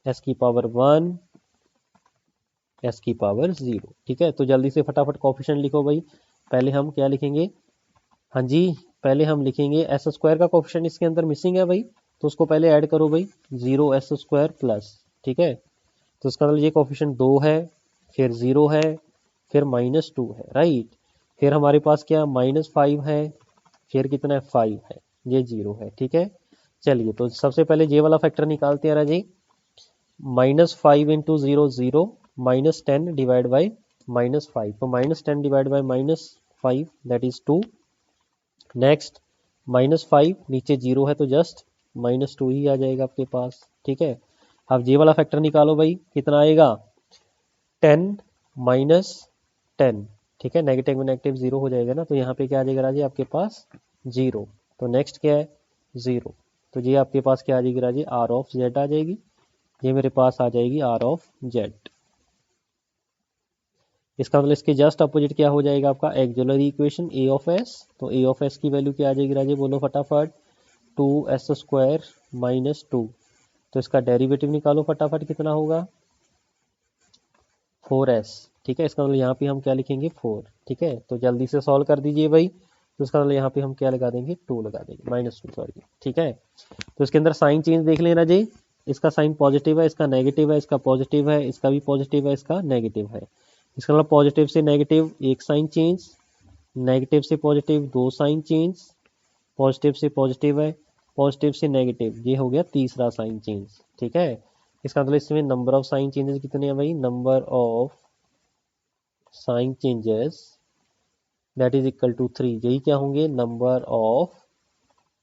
s की पावर 1, s की पावर 0, ठीक है। तो जल्दी से फटाफट कोफिशिएंट लिखो भाई। पहले हम क्या लिखेंगे, हाँ जी, पहले हम लिखेंगे s² का कोफिशिएंट इसके अंदर मिसिंग है भाई, तो उसको पहले ऐड करो भाई, 0s² प्लस, ठीक है। तो इसका मतलब ये कोफिशिएंट 2 है, फिर 0 है, फिर -2 है, राइट। फिर हमारे पास क्या -5 है, फिर कितना है 5 है, ये 0 है, ठीक है। चलिए तो सबसे पहले ये वाला फैक्टर निकालते हैं राजी, -5 इंटू 0 0, -10 डिवाइड बाई -5, तो -10 divide by -5 that is 2। Next -5, नीचे 0 है तो जस्ट -2 ही आ जाएगा आपके पास, ठीक है। अब ये वाला फैक्टर निकालो भाई, कितना आएगा 10 -10, ठीक है, नेगेटिव में नेगेटिव 0 हो जाएगा ना, तो यहाँ पे क्या आ जाएगा राजी आपके पास 0। तो नेक्स्ट क्या है 0, तो ये आपके पास क्या आ जाएगी राजी, R ऑफ Z आ जाएगी, ये मेरे पास आ जाएगी R ऑफ Z। इसका मतलब इसके जस्ट अपोजिट क्या हो जाएगा आपका axillary equation A of S, तो A ऑफ S की वैल्यू क्या आ जाएगी राजे, बोलो फटाफट, 2s² - 2, तो इसका डेरिवेटिव निकालो फटाफट, कितना होगा 4s, ठीक है। इसका मतलब यहाँ पे हम क्या लिखेंगे 4, ठीक है। तो जल्दी से सॉल्व कर दीजिए भाई, तो इसका मतलब यहाँ पे हम क्या लगा देंगे, 2 लगा देंगे, -2 सॉरी, ठीक है। तो इसके अंदर साइन चेंज देख लेना जी, इसका साइन पॉजिटिव है, इसका नेगेटिव है, इसका पॉजिटिव है, इसका भी पॉजिटिव है, इसका नेगेटिव है। इसका मतलब पॉजिटिव से नेगेटिव एक साइन चेंज, नेगेटिव से पॉजिटिव दो साइन चेंज, पॉजिटिव से पॉजिटिव है, पॉजिटिव से नेगेटिव, ये हो गया तीसरा साइन चेंज, ठीक है। इसका मतलब इसमें नंबर ऑफ साइन चेंजेस कितने हैं भाई, number of sign changes that is equal to 3, यही क्या होंगे, number of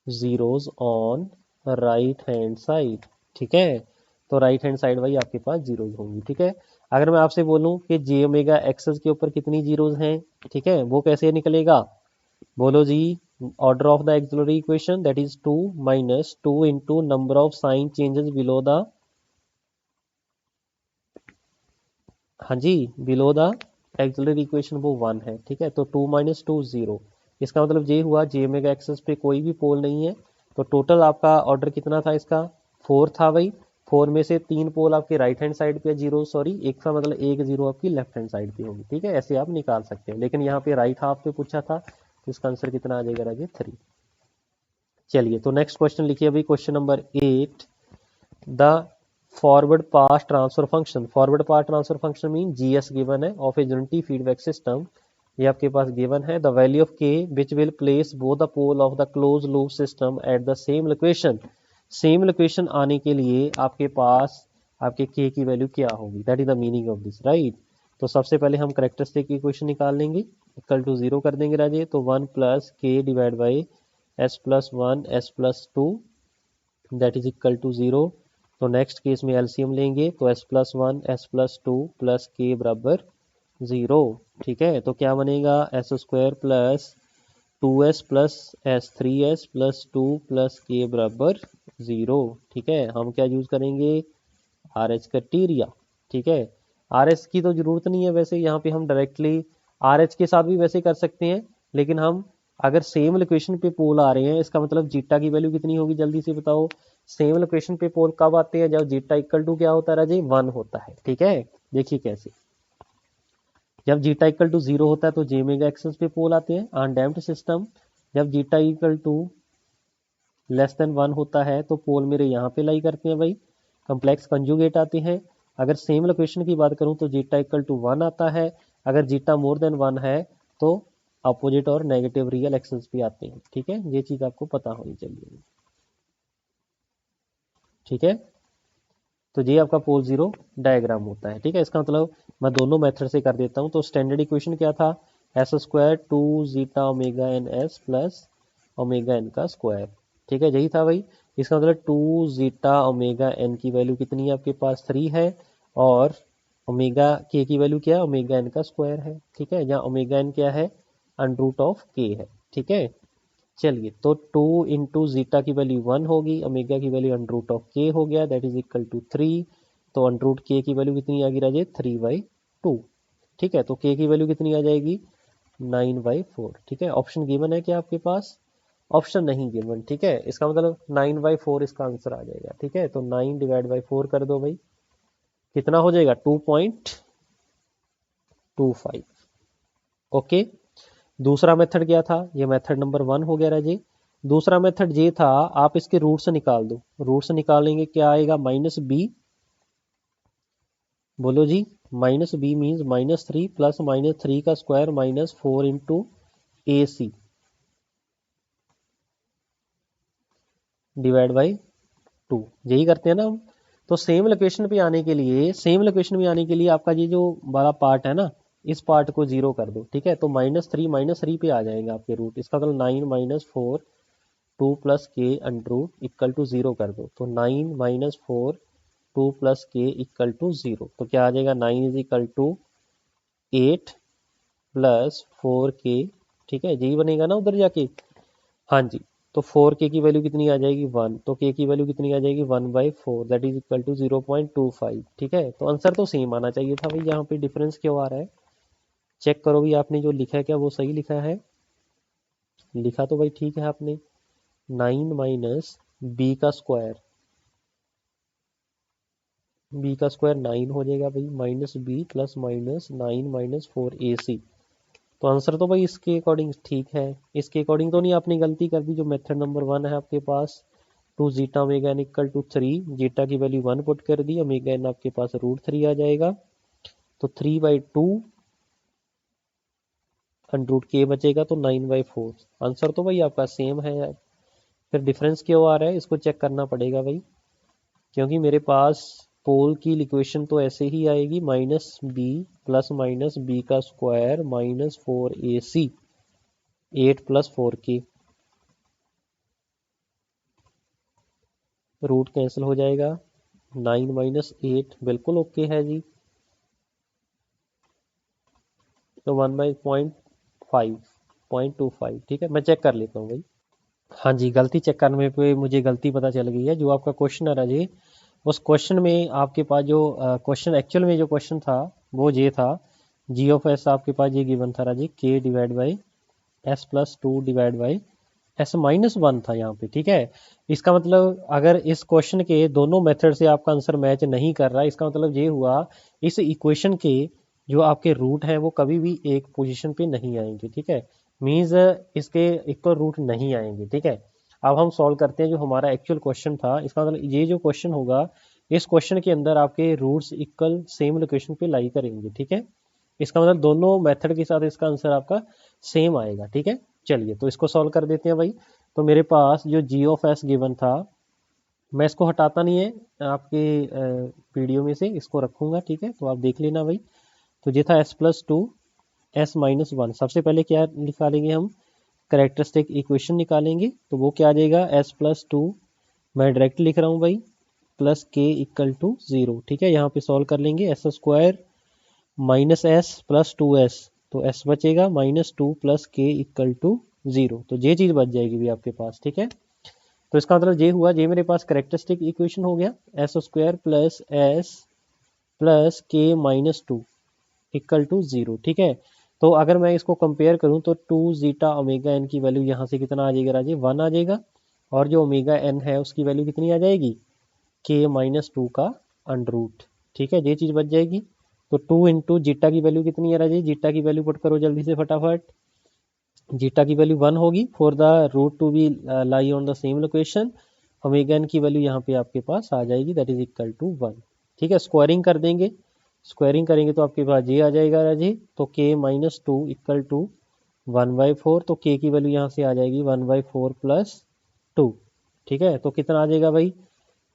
zeros on right hand side, ठीक है। तो राइट हैंड साइड भाई आपके पास जीरोज होंगी, ठीक है। अगर मैं आपसे बोलूं कि जे ओमेगा एक्सेस के ऊपर कितनी जीरोज हैं, ठीक है, वो कैसे निकलेगा, बोलो जी, order of the auxiliary equation that is 2 minus 2 into number of sign changes below the, हाँ जी, बिलो द एक्सिलरी इक्वेशन वो 1 है, ठीक है। तो 2 माइनस 2 0, इसका मतलब ये हुआ जे ओमेगा एक्सेस पे कोई भी पोल नहीं है, तो टोटल आपका ऑर्डर कितना था इसका, 4 था भाई। 4 में से 3 पोल आपके राइट हैंड साइड पे, जीरो सॉरी, एक का मतलब एक जीरो आपकी लेफ्ट हैंड साइड पे होगी, ठीक है। ऐसे आप निकाल सकते हैं, लेकिन यहाँ पे राइट हाफ पे पूछा था, तो इसका आंसर कितना आ जाएगा राजे, 3। चलिए तो नेक्स्ट क्वेश्चन लिखिए अभी, question number 8, the forward path transfer function, forward path transfer function mean GS given है of a unity feedback system, ये आपके पास गिवन है। The value of K which will place both the pole of the close loop system at the same location, same location आने के लिए आपके पास आपके के की वैल्यू क्या होगी, that is the meaning of this, right. तो सबसे पहले हम करेक्टरिस्टिक की इक्वेशन निकाल लेंगे, इक्वल टू 0 कर देंगे राजे, तो 1 plus K divide by s plus 1 s plus 2 that is equal to 0। तो नेक्स्ट केस में एलसीएम लेंगे, तो s plus 1 s plus 2 plus K बराबर 0, ठीक है। तो क्या बनेगा, s square plus 2s plus s 3s plus 2 plus K बराबर 0, ठीक है। हम क्या यूज करेंगे, आर एच क्राइटेरिया, ठीक है। आर एच की तो जरूरत नहीं है, वैसे यहाँ पे हम डायरेक्टली आर एच के साथ भी वैसे कर सकते हैं, लेकिन हम अगर सेम लोकेशन पे पोल आ रहे हैं, इसका मतलब जीटा की वैल्यू कितनी होगी, जल्दी से बताओ। सेम लोकेशन पे पोल कब आते हैं, जब जीटा इक्वल टू क्या होता है राजे, 1 होता है, ठीक है। देखिए कैसे, जब जीटा इक्वल टू 0 होता है तो जे मेगा एक्सेस पे पोल आते हैं अनडैम्प्ड सिस्टम, जब zeta equal to less than 1 होता है तो पोल मेरे यहाँ पे लाई करते हैं भाई, कम्प्लेक्स कंजुगेट आते हैं। अगर सेम लोकेशन की बात करूं तो जीटा इक्वल टू 1 आता है, अगर जीटा मोर देन 1 है तो अपोजिट और नेगेटिव रियल एक्सेस भी आते हैं, ठीक है। ये चीज आपको पता होनी चाहिए, ठीक है। तो ये आपका पोल जीरो डायग्राम होता है, ठीक है। इसका मतलब मैं दोनों मेथड से कर देता हूँ। तो स्टैंडर्ड इक्वेशन क्या था, s square 2 zeta omega n s plus omega n का स्क्वायर, ठीक है, यही था भाई। इसका मतलब 2 जीटा ओमेगा एन की वैल्यू कितनी है आपके पास, 3 है, और ओमेगा के की वैल्यू क्या है, ओमेगा एन का स्क्वायर है, ठीक है। यहाँ ओमेगा एन क्या है, अंडर रूट ऑफ के है, ठीक है। चलिए तो 2 इंटू जीटा की वैल्यू 1 होगी, ओमेगा की वैल्यू अंडर रूट ऑफ के हो गया, दैट इज इक्वल टू 3। तो अंडर रूट के की वैल्यू कितनी आ गई राजे, 3/2, ठीक है। तो के की वैल्यू कितनी आ जाएगी, 9/4, ठीक है। ऑप्शन गिवन है क्या आपके पास, ऑप्शन नहीं गिवन, ठीक है। इसका मतलब 9/4 इसका आंसर आ जाएगा, ठीक है। तो 9 डिवाइड बाई 4 कर दो भाई, कितना हो जाएगा, 2.25, ओके। दूसरा मेथड क्या था, ये मेथड नंबर 1 हो गया राजे। दूसरा मेथड ये था, आप इसके रूट्स निकाल दो, रूट्स निकालेंगे क्या आएगा, -b, बोलो जी, -b मीन्स -3 प्लस -3 का square -4 into AC divide by 2, यही करते हैं ना हम। तो सेम लोकेशन पे आने के लिए, सेम लोकेशन में आने के लिए आपका ये जो वाला पार्ट है ना, इस पार्ट को 0 कर दो, ठीक है। तो -3 पे आ जाएगा आपके रूट, इसका मतलब 9 - 4 2 प्लस के अंडर रूट इक्वल टू 0 कर दो, तो 9 - 4 2 प्लस के इक्वल टू 0, तो क्या आ जाएगा, 9 इज इक्वल टू 8 प्लस 4 के, ठीक है, यही बनेगा ना उधर जाके, हाँ जी। तो 4 के की वैल्यू कितनी आ जाएगी, 1, तो के की वैल्यू कितनी आ जाएगी, 1/4 दैट इज इक्वल टू 0.25, ठीक है। तो आंसर तो सेम आना चाहिए था भाई, यहाँ पे डिफरेंस क्यों आ रहा है, चेक करो भी आपने जो लिखा है क्या वो सही लिखा है, लिखा तो भाई ठीक है आपने। 9 माइनस बी का स्क्वायर, बी का स्क्वायर 9 हो जाएगा भाई, -b प्लस -9 - 4 AC, तो आंसर तो भाई इसके अकॉर्डिंग ठीक है। इसके अकॉर्डिंग तो नहीं आपने गलती कर दी। जो मेथड नंबर 1 है आपके पास, two zeta omega n equal to 3, zeta की वैल्यू 1 पुट कर दी, ओमेगा एन आपके पास √3 आ जाएगा। तो 3/2 √k बचेगा, तो 9/4। आंसर तो भाई आपका सेम है यार। फिर डिफरेंस क्यों आ रहा है, इसको चेक करना पड़ेगा भाई, क्योंकि मेरे पास पोल की इक्वेशन तो ऐसे ही आएगी, -b प्लस b का square -4ac 8 + 4k। Root cancel हो जाएगा, 9 - 8 बिल्कुल ओके है जी। तो 1/0.25, ठीक है। मैं चेक कर लेता हूँ भाई। हाँ जी, गलती चेक करने पे मुझे गलती पता चल गई है। जो आपका क्वेश्चन है राजे, उस क्वेश्चन में आपके पास जो क्वेश्चन एक्चुअल में जो क्वेश्चन था वो ये था, g(s) आपके पास ये गिवन था राजे, k/s+2/s-1 था यहाँ पे, ठीक है। इसका मतलब अगर इस क्वेश्चन के दोनों मेथड से आपका आंसर मैच नहीं कर रहा, इसका मतलब ये हुआ इस इक्वेशन के जो आपके रूट हैं वो कभी भी एक पोजीशन पे नहीं आएंगे, ठीक है। मींस इसके इक्वल रूट नहीं आएंगे, ठीक है। अब हम सॉल्व करते हैं जो हमारा एक्चुअल क्वेश्चन था। इसका मतलब ये जो क्वेश्चन होगा, इस क्वेश्चन के अंदर आपके रूट्स इक्वल सेम लोकेशन पे लाई करेंगे, ठीक है। इसका मतलब दोनों मेथड के साथ इसका आंसर आपका सेम आएगा, ठीक है। चलिए तो इसको सॉल्व कर देते हैं भाई। तो मेरे पास जो g(s) गिवन था, मैं इसको हटाता नहीं है आपके वीडियो में से, इसको रखूंगा, ठीक है। तो आप देख लेना भाई। तो ये था s+2 s-1। सबसे पहले क्या निकालेंगे हम, कैरेक्टरिस्टिक इक्वेशन निकालेंगे। तो वो क्या आ जाएगा, s+2, मैं डायरेक्ट लिख रहा हूँ भाई, प्लस k = 0, ठीक है। यहाँ पे सॉल्व कर लेंगे, s² -s + 2s, तो s बचेगा -2 + k = 0। तो ये चीज़ बच जाएगी भी आपके पास, ठीक है। तो इसका मतलब ये हुआ, ये मेरे पास कैरेक्टरिस्टिक इक्वेशन हो गया, s² + s + k - 2 = 0, ठीक है। तो अगर मैं इसको कंपेयर करूं तो 2 जीटा ओमेगा एन की वैल्यू यहाँ से कितना आ जाएगा राजे, 1 आ जाएगा। और जो ओमेगा एन है उसकी वैल्यू कितनी आ जाएगी, k - 2 का √, ठीक है। ये चीज़ बच जाएगी। तो 2 इंटू जीटा की वैल्यू कितनी है राजे, जीटा की वैल्यू पुट करो जल्दी से फटाफट। जीटा की वैल्यू 1 होगी, for the root to be lie on the same location. Omega n की वैल्यू यहाँ पे आपके पास आ जाएगी, दैट इज इक्वल टू 1, ठीक है। स्क्वायरिंग कर देंगे, स्क्वायरिंग करेंगे तो आपके पास ये आ जाएगा राजी। तो k - 2 = 1/4, तो k की वैल्यू यहाँ से आ जाएगी 1/4 + 2, ठीक है। तो कितना आ जाएगा भाई,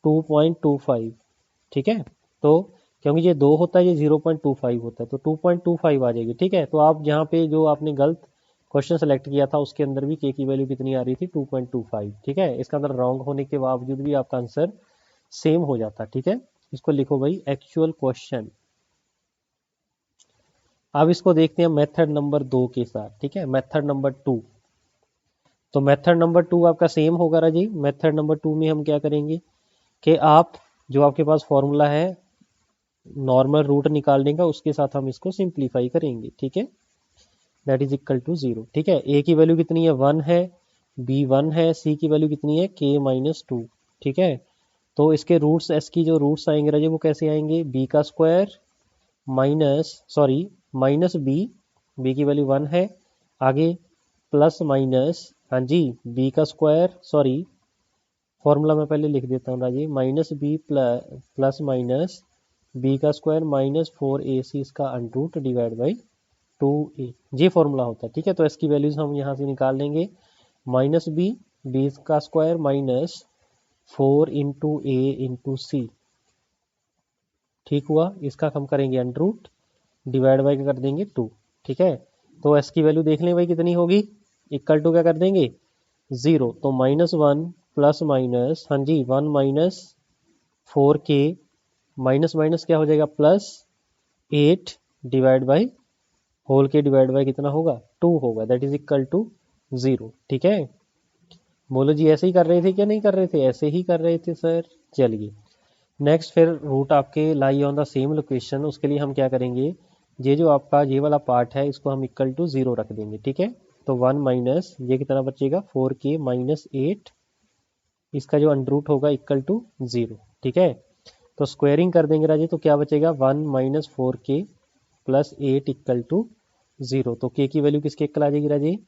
2.25, ठीक है। तो क्योंकि ये 2 होता है, ये 0.25 होता है, तो 2.25 आ जाएगी, ठीक है। तो आप यहाँ पे जो आपने गलत क्वेश्चन सेलेक्ट किया था उसके अंदर भी k की वैल्यू कितनी आ रही थी, 2.25, ठीक है। इसका अंदर रॉन्ग होने के बावजूद भी आपका आंसर सेम हो जाता, ठीक है। इसको लिखो भाई एक्चुअल क्वेश्चन। अब इसको देखते हैं मेथड नंबर 2 के साथ, ठीक है। मेथड नंबर 2, तो मेथड नंबर 2 आपका सेम होगा राजी। मेथड नंबर 2 में हम क्या करेंगे कि आप जो आपके पास फॉर्मूला है नॉर्मल रूट निकालने का, उसके साथ हम इसको सिंप्लीफाई करेंगे, ठीक है। दैट इज इक्वल टू 0, ठीक है। a की वैल्यू कितनी है, 1 है, b 1 है, c की वैल्यू कितनी है, k - 2, ठीक है। तो इसके रूट्स, s की जो रूट्स आएंगे राजे वो कैसे आएंगे, b का स्क्वायर b की वैल्यू 1 है, आगे प्लस माइनस, हाँ जी, b का स्क्वायर, फॉर्मूला मैं पहले लिख देता हूँ राजी, -b प्लस माइनस b का स्क्वायर -4ac इसका √ डिवाइड बाई 2a, ये फॉर्मूला होता है, ठीक है। तो इसकी वैल्यूज हम यहाँ से निकाल लेंगे, -b का स्क्वायर -4 × a × c, ठीक हुआ। इसका हम करेंगे √ डिवाइड बाई कर देंगे 2, ठीक है। तो s की वैल्यू देख लें भाई कितनी होगी, इक्वल टू क्या कर देंगे 0, तो -1 प्लस माइनस, हाँ जी, 1 - 4k माइनस माइनस क्या हो जाएगा प्लस 8 डिवाइड बाई होल के डिवाइड बाई कितना होगा 2 होगा, दैट इज इक्वल टू 0, ठीक है। बोलो जी ऐसे ही कर रहे थे क्या नहीं कर रहे थे, ऐसे ही कर रहे थे सर। चलिए नेक्स्ट, फिर रूट आपके लाई ऑन द सेम लोकेशन, उसके लिए हम क्या करेंगे, ये जो आपका ये वाला पार्ट है इसको हम इक्वल टू 0 रख देंगे, ठीक है। तो 1 माइनस ये कितना बचेगा 4k - 8, इसका जो √ होगा इक्वल टू 0, ठीक है। तो स्क्वायरिंग कर देंगे राजे, तो क्या बचेगा 1 - 4k + 8 = 0, तो k की वैल्यू किसके इक्वल आ जाएगी राजे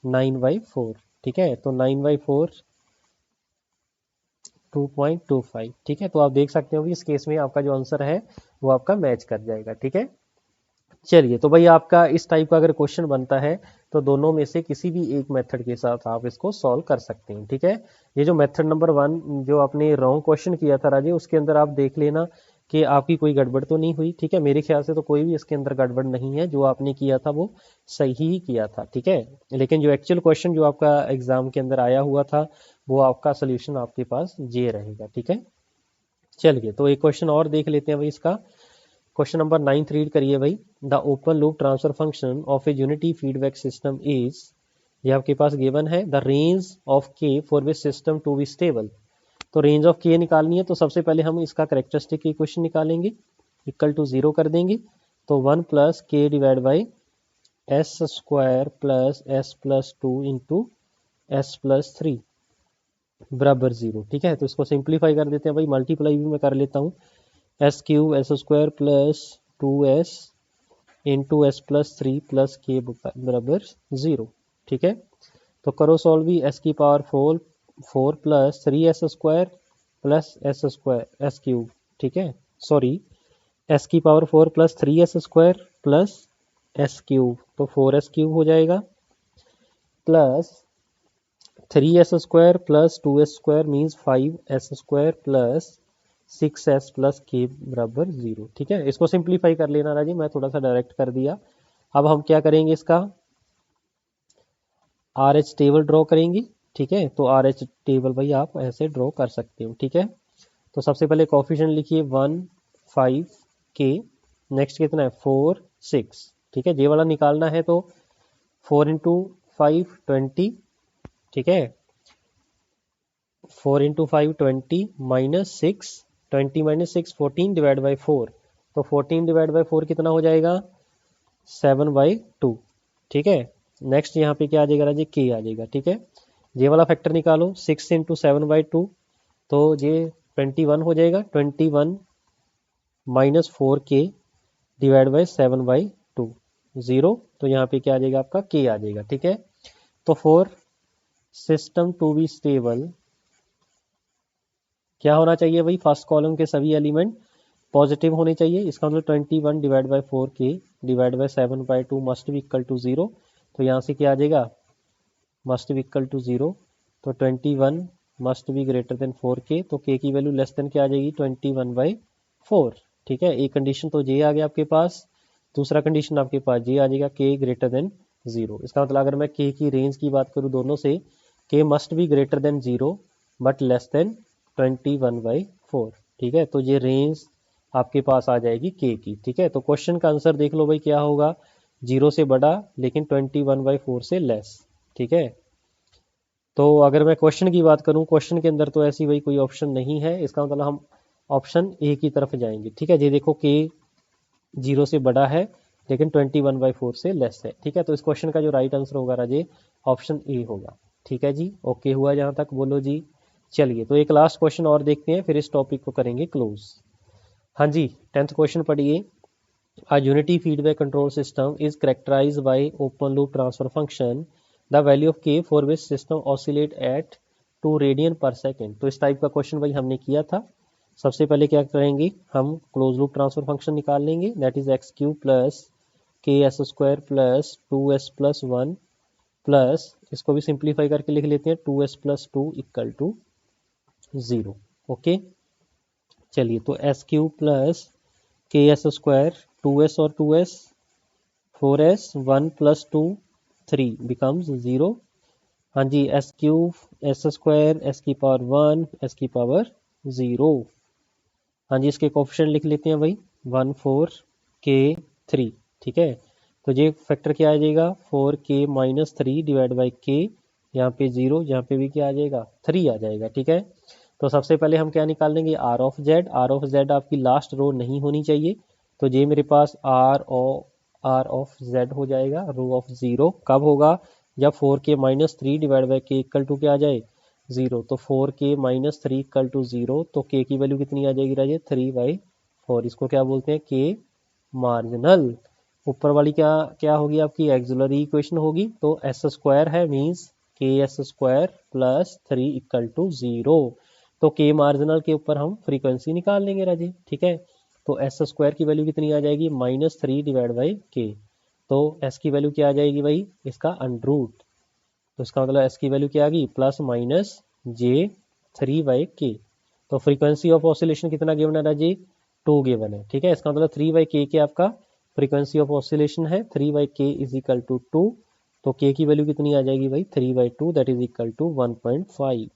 9/4। ठीक है, तो 9/4 2.25। ठीक है, तो आप देख सकते हो कि इस केस में आपका जो आंसर है वो आपका मैच कर जाएगा। ठीक है, चलिए तो भाई आपका इस टाइप का अगर क्वेश्चन बनता है तो दोनों में से किसी भी एक मेथड के साथ आप इसको सॉल्व कर सकते हैं। ठीक है, ये जो मेथड नंबर 1 जो आपने रॉन्ग क्वेश्चन किया था राजे, उसके अंदर आप देख लेना कि आपकी कोई गड़बड़ तो नहीं हुई। ठीक है, मेरे ख्याल से तो कोई भी इसके अंदर गड़बड़ नहीं है, जो आपने किया था वो सही ही किया था। ठीक है, लेकिन जो एक्चुअल क्वेश्चन जो आपका एग्जाम के अंदर आया हुआ था वो आपका सोल्यूशन आपके पास ये रहेगा। ठीक है, चलिए तो एक क्वेश्चन और देख लेते हैं भाई इसका। क्वेश्चन नंबर 9 रीड करिए भाई। The open loop transfer function of a unity feedback system is, ये आपके पास गिवन है, the range of K for which system to be stable. तो रेंज ऑफ के निकालनी है, तो सबसे पहले हम इसका करेक्टरिस्टिक इक्वेशन निकालेंगे, इक्वल टू 0 कर देंगे। तो 1 plus K divide by s square plus s plus 2 into s plus 3 बराबर 0। ठीक है, तो इसको सिंप्लीफाई कर देते हैं भाई, मल्टीप्लाई भी मैं कर लेता हूँ। S Q S square plus 2s into s plus 3 plus K बराबर 0। ठीक है, तो करो सॉल्व भी। एस की power 4 plus 3s square plus S square S cube. ठीक है, सॉरी, एस की power 4 plus 3s square plus S cube, तो 4s क्यूब हो जाएगा, plus 3s square plus 2s square means 5s square plus 6s plus K बराबर 0। ठीक है, इसको सिंप्लीफाई कर लेना राजी, मैं थोड़ा सा डायरेक्ट कर दिया। अब हम क्या करेंगे, इसका आर एच टेबल ड्रॉ करेंगे। ठीक है, तो आर एच टेबल भाई आप ऐसे ड्रॉ कर सकते हो। ठीक है, तो सबसे पहले कोफिशिएंट लिखिए 1 5 के, नेक्स्ट कितना है 4 6। ठीक है, ये वाला निकालना है तो 4 इंटू 5 20। ठीक है, 4 into 5 20 minus 6, 20 minus 6 14 divide by 4, तो 14 डिवाइड बाई 4 कितना हो जाएगा 7/2। ठीक है, नेक्स्ट यहाँ पे क्या आ जाएगा राजी के आ जाएगा। ठीक है, ये वाला फैक्टर निकालो 6 इंटू 7/2, तो ये 21 हो जाएगा, 21 माइनस 4k डिवाइड बाई 7/2 0, तो यहाँ पे क्या आ जाएगा आपका k आ जाएगा। ठीक है, तो for system to be stable क्या होना चाहिए भाई, फर्स्ट कॉलम के सभी एलिमेंट पॉजिटिव होने चाहिए। इसका मतलब 21 divide by 4k divide by 7/2 must be equal to 0, तो यहाँ से क्या आ जाएगा मस्ट बी इक्वल टू 0, तो 21 must be greater than 4k, तो k की वैल्यू लेस देन क्या आ जाएगी 21/4। ठीक है, एक कंडीशन तो ये आ गया आपके पास, दूसरा कंडीशन आपके पास ये आ जाएगा k ग्रेटर देन 0। इसका मतलब अगर मैं k की रेंज की बात करूँ दोनों से, k must be greater than 0 but less than 21/4। ठीक है, तो ये रेंज आपके पास आ जाएगी k की। ठीक है, तो क्वेश्चन का आंसर देख लो भाई क्या होगा, 0 से बड़ा लेकिन 21/4 से लेस। ठीक है, तो अगर मैं क्वेश्चन की बात करूं, क्वेश्चन के अंदर तो ऐसी भाई कोई ऑप्शन नहीं है, इसका मतलब हम ऑप्शन ए की तरफ जाएंगे। ठीक है, ये देखो के 0 से बड़ा है लेकिन 21/4 से लेस है। ठीक है, तो इस क्वेश्चन का जो राइट आंसर होगा राजे ऑप्शन ए होगा। ठीक है जी, ओके हुआ जहाँ तक, बोलो जी। चलिए तो एक लास्ट क्वेश्चन और देखते हैं, फिर इस टॉपिक को करेंगे क्लोज। हाँ जी, 10th क्वेश्चन पढ़िए। A unity feedback control system is characterized by open loop transfer function, the value of k for which system oscillate at 2 radian per second. तो इस टाइप का क्वेश्चन भाई हमने किया था। सबसे पहले क्या करेंगे, हम क्लोज लूप ट्रांसफर फंक्शन निकाल लेंगे, that is x q plus K s square plus 2s plus 1 plus, इसको भी सिंप्लीफाई करके लिख लेते हैं 2s plus 2 equal to 0। Okay, चलिए तो S Q plus K s square 2s और 2s 4s 1 प्लस 2 3 बिकम्स 0। हाँ जी, s cube s square s की पावर 1 एस की पावर 0। हाँ जी, इसके कोफिशिएंट लिख लेते हैं भाई 1 4 k 3। ठीक है, तो ये फैक्टर क्या आ जाएगा 4k minus 3 divide by k, यहाँ पे 0, यहाँ पे भी क्या आ जाएगा 3 आ जाएगा। ठीक है, तो सबसे पहले हम क्या निकाल लेंगे R of Z. R of Z आपकी लास्ट रो नहीं होनी चाहिए, तो ये मेरे पास आर ऑफ जेड हो जाएगा रो ऑफ 0। कब होगा, जब 4k minus 3 divide by k equal to क्या आ जाए 0, तो 4k माइनस 3 इक्वल टू 0, तो k की वैल्यू कितनी आ जाएगी राजे 3/4। इसको क्या बोलते हैं k मार्जिनल। ऊपर वाली क्या क्या होगी आपकी एक्सिलरी इक्वेशन होगी, तो एस स्क्वायर है means K s square plus 3 equal to 0। तो के मार्जिनल के ऊपर हम फ्रीक्वेंसी निकाल लेंगे राजे, ठीक है। तो एस स्क्वायर की वैल्यू कितनी आ जाएगी, -3 डिवाइड बाई के। तो एस की वैल्यू क्या आ जाएगी भाई, इसका अंडरूट, तो इसका मतलब एस की वैल्यू क्या आ गई, +-j3/k। तो फ्रीक्वेंसी ऑफ ऑसिलेशन कितना गिवन है राजे, 2 गिवन है, ठीक है। इसका मतलब 3/k के आपका फ्रीक्वेंसी ऑफ ऑसिलेशन है, 3/k इज इक्वल टू 2। तो k की वैल्यू कितनी आ जाएगी भाई, 3/2 that is equal to 1.5।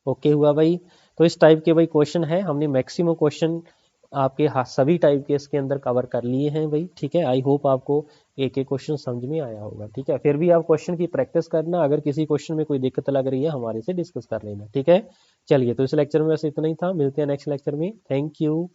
Okay हुआ भाई। तो इस टाइप के भाई क्वेश्चन है, हमने मैक्सिमम क्वेश्चन आपके सभी टाइप के इसके अंदर कवर कर लिए हैं भाई, ठीक है। आई होप आपको एक एक क्वेश्चन समझ में आया होगा, ठीक है। फिर भी आप क्वेश्चन की प्रैक्टिस करना, अगर किसी क्वेश्चन में कोई दिक्कत लग रही है हमारे से डिस्कस कर लेना, ठीक है। चलिए, तो इस लेक्चर में वैसे इतना ही था, मिलते हैं नेक्स्ट लेक्चर में। Thank you.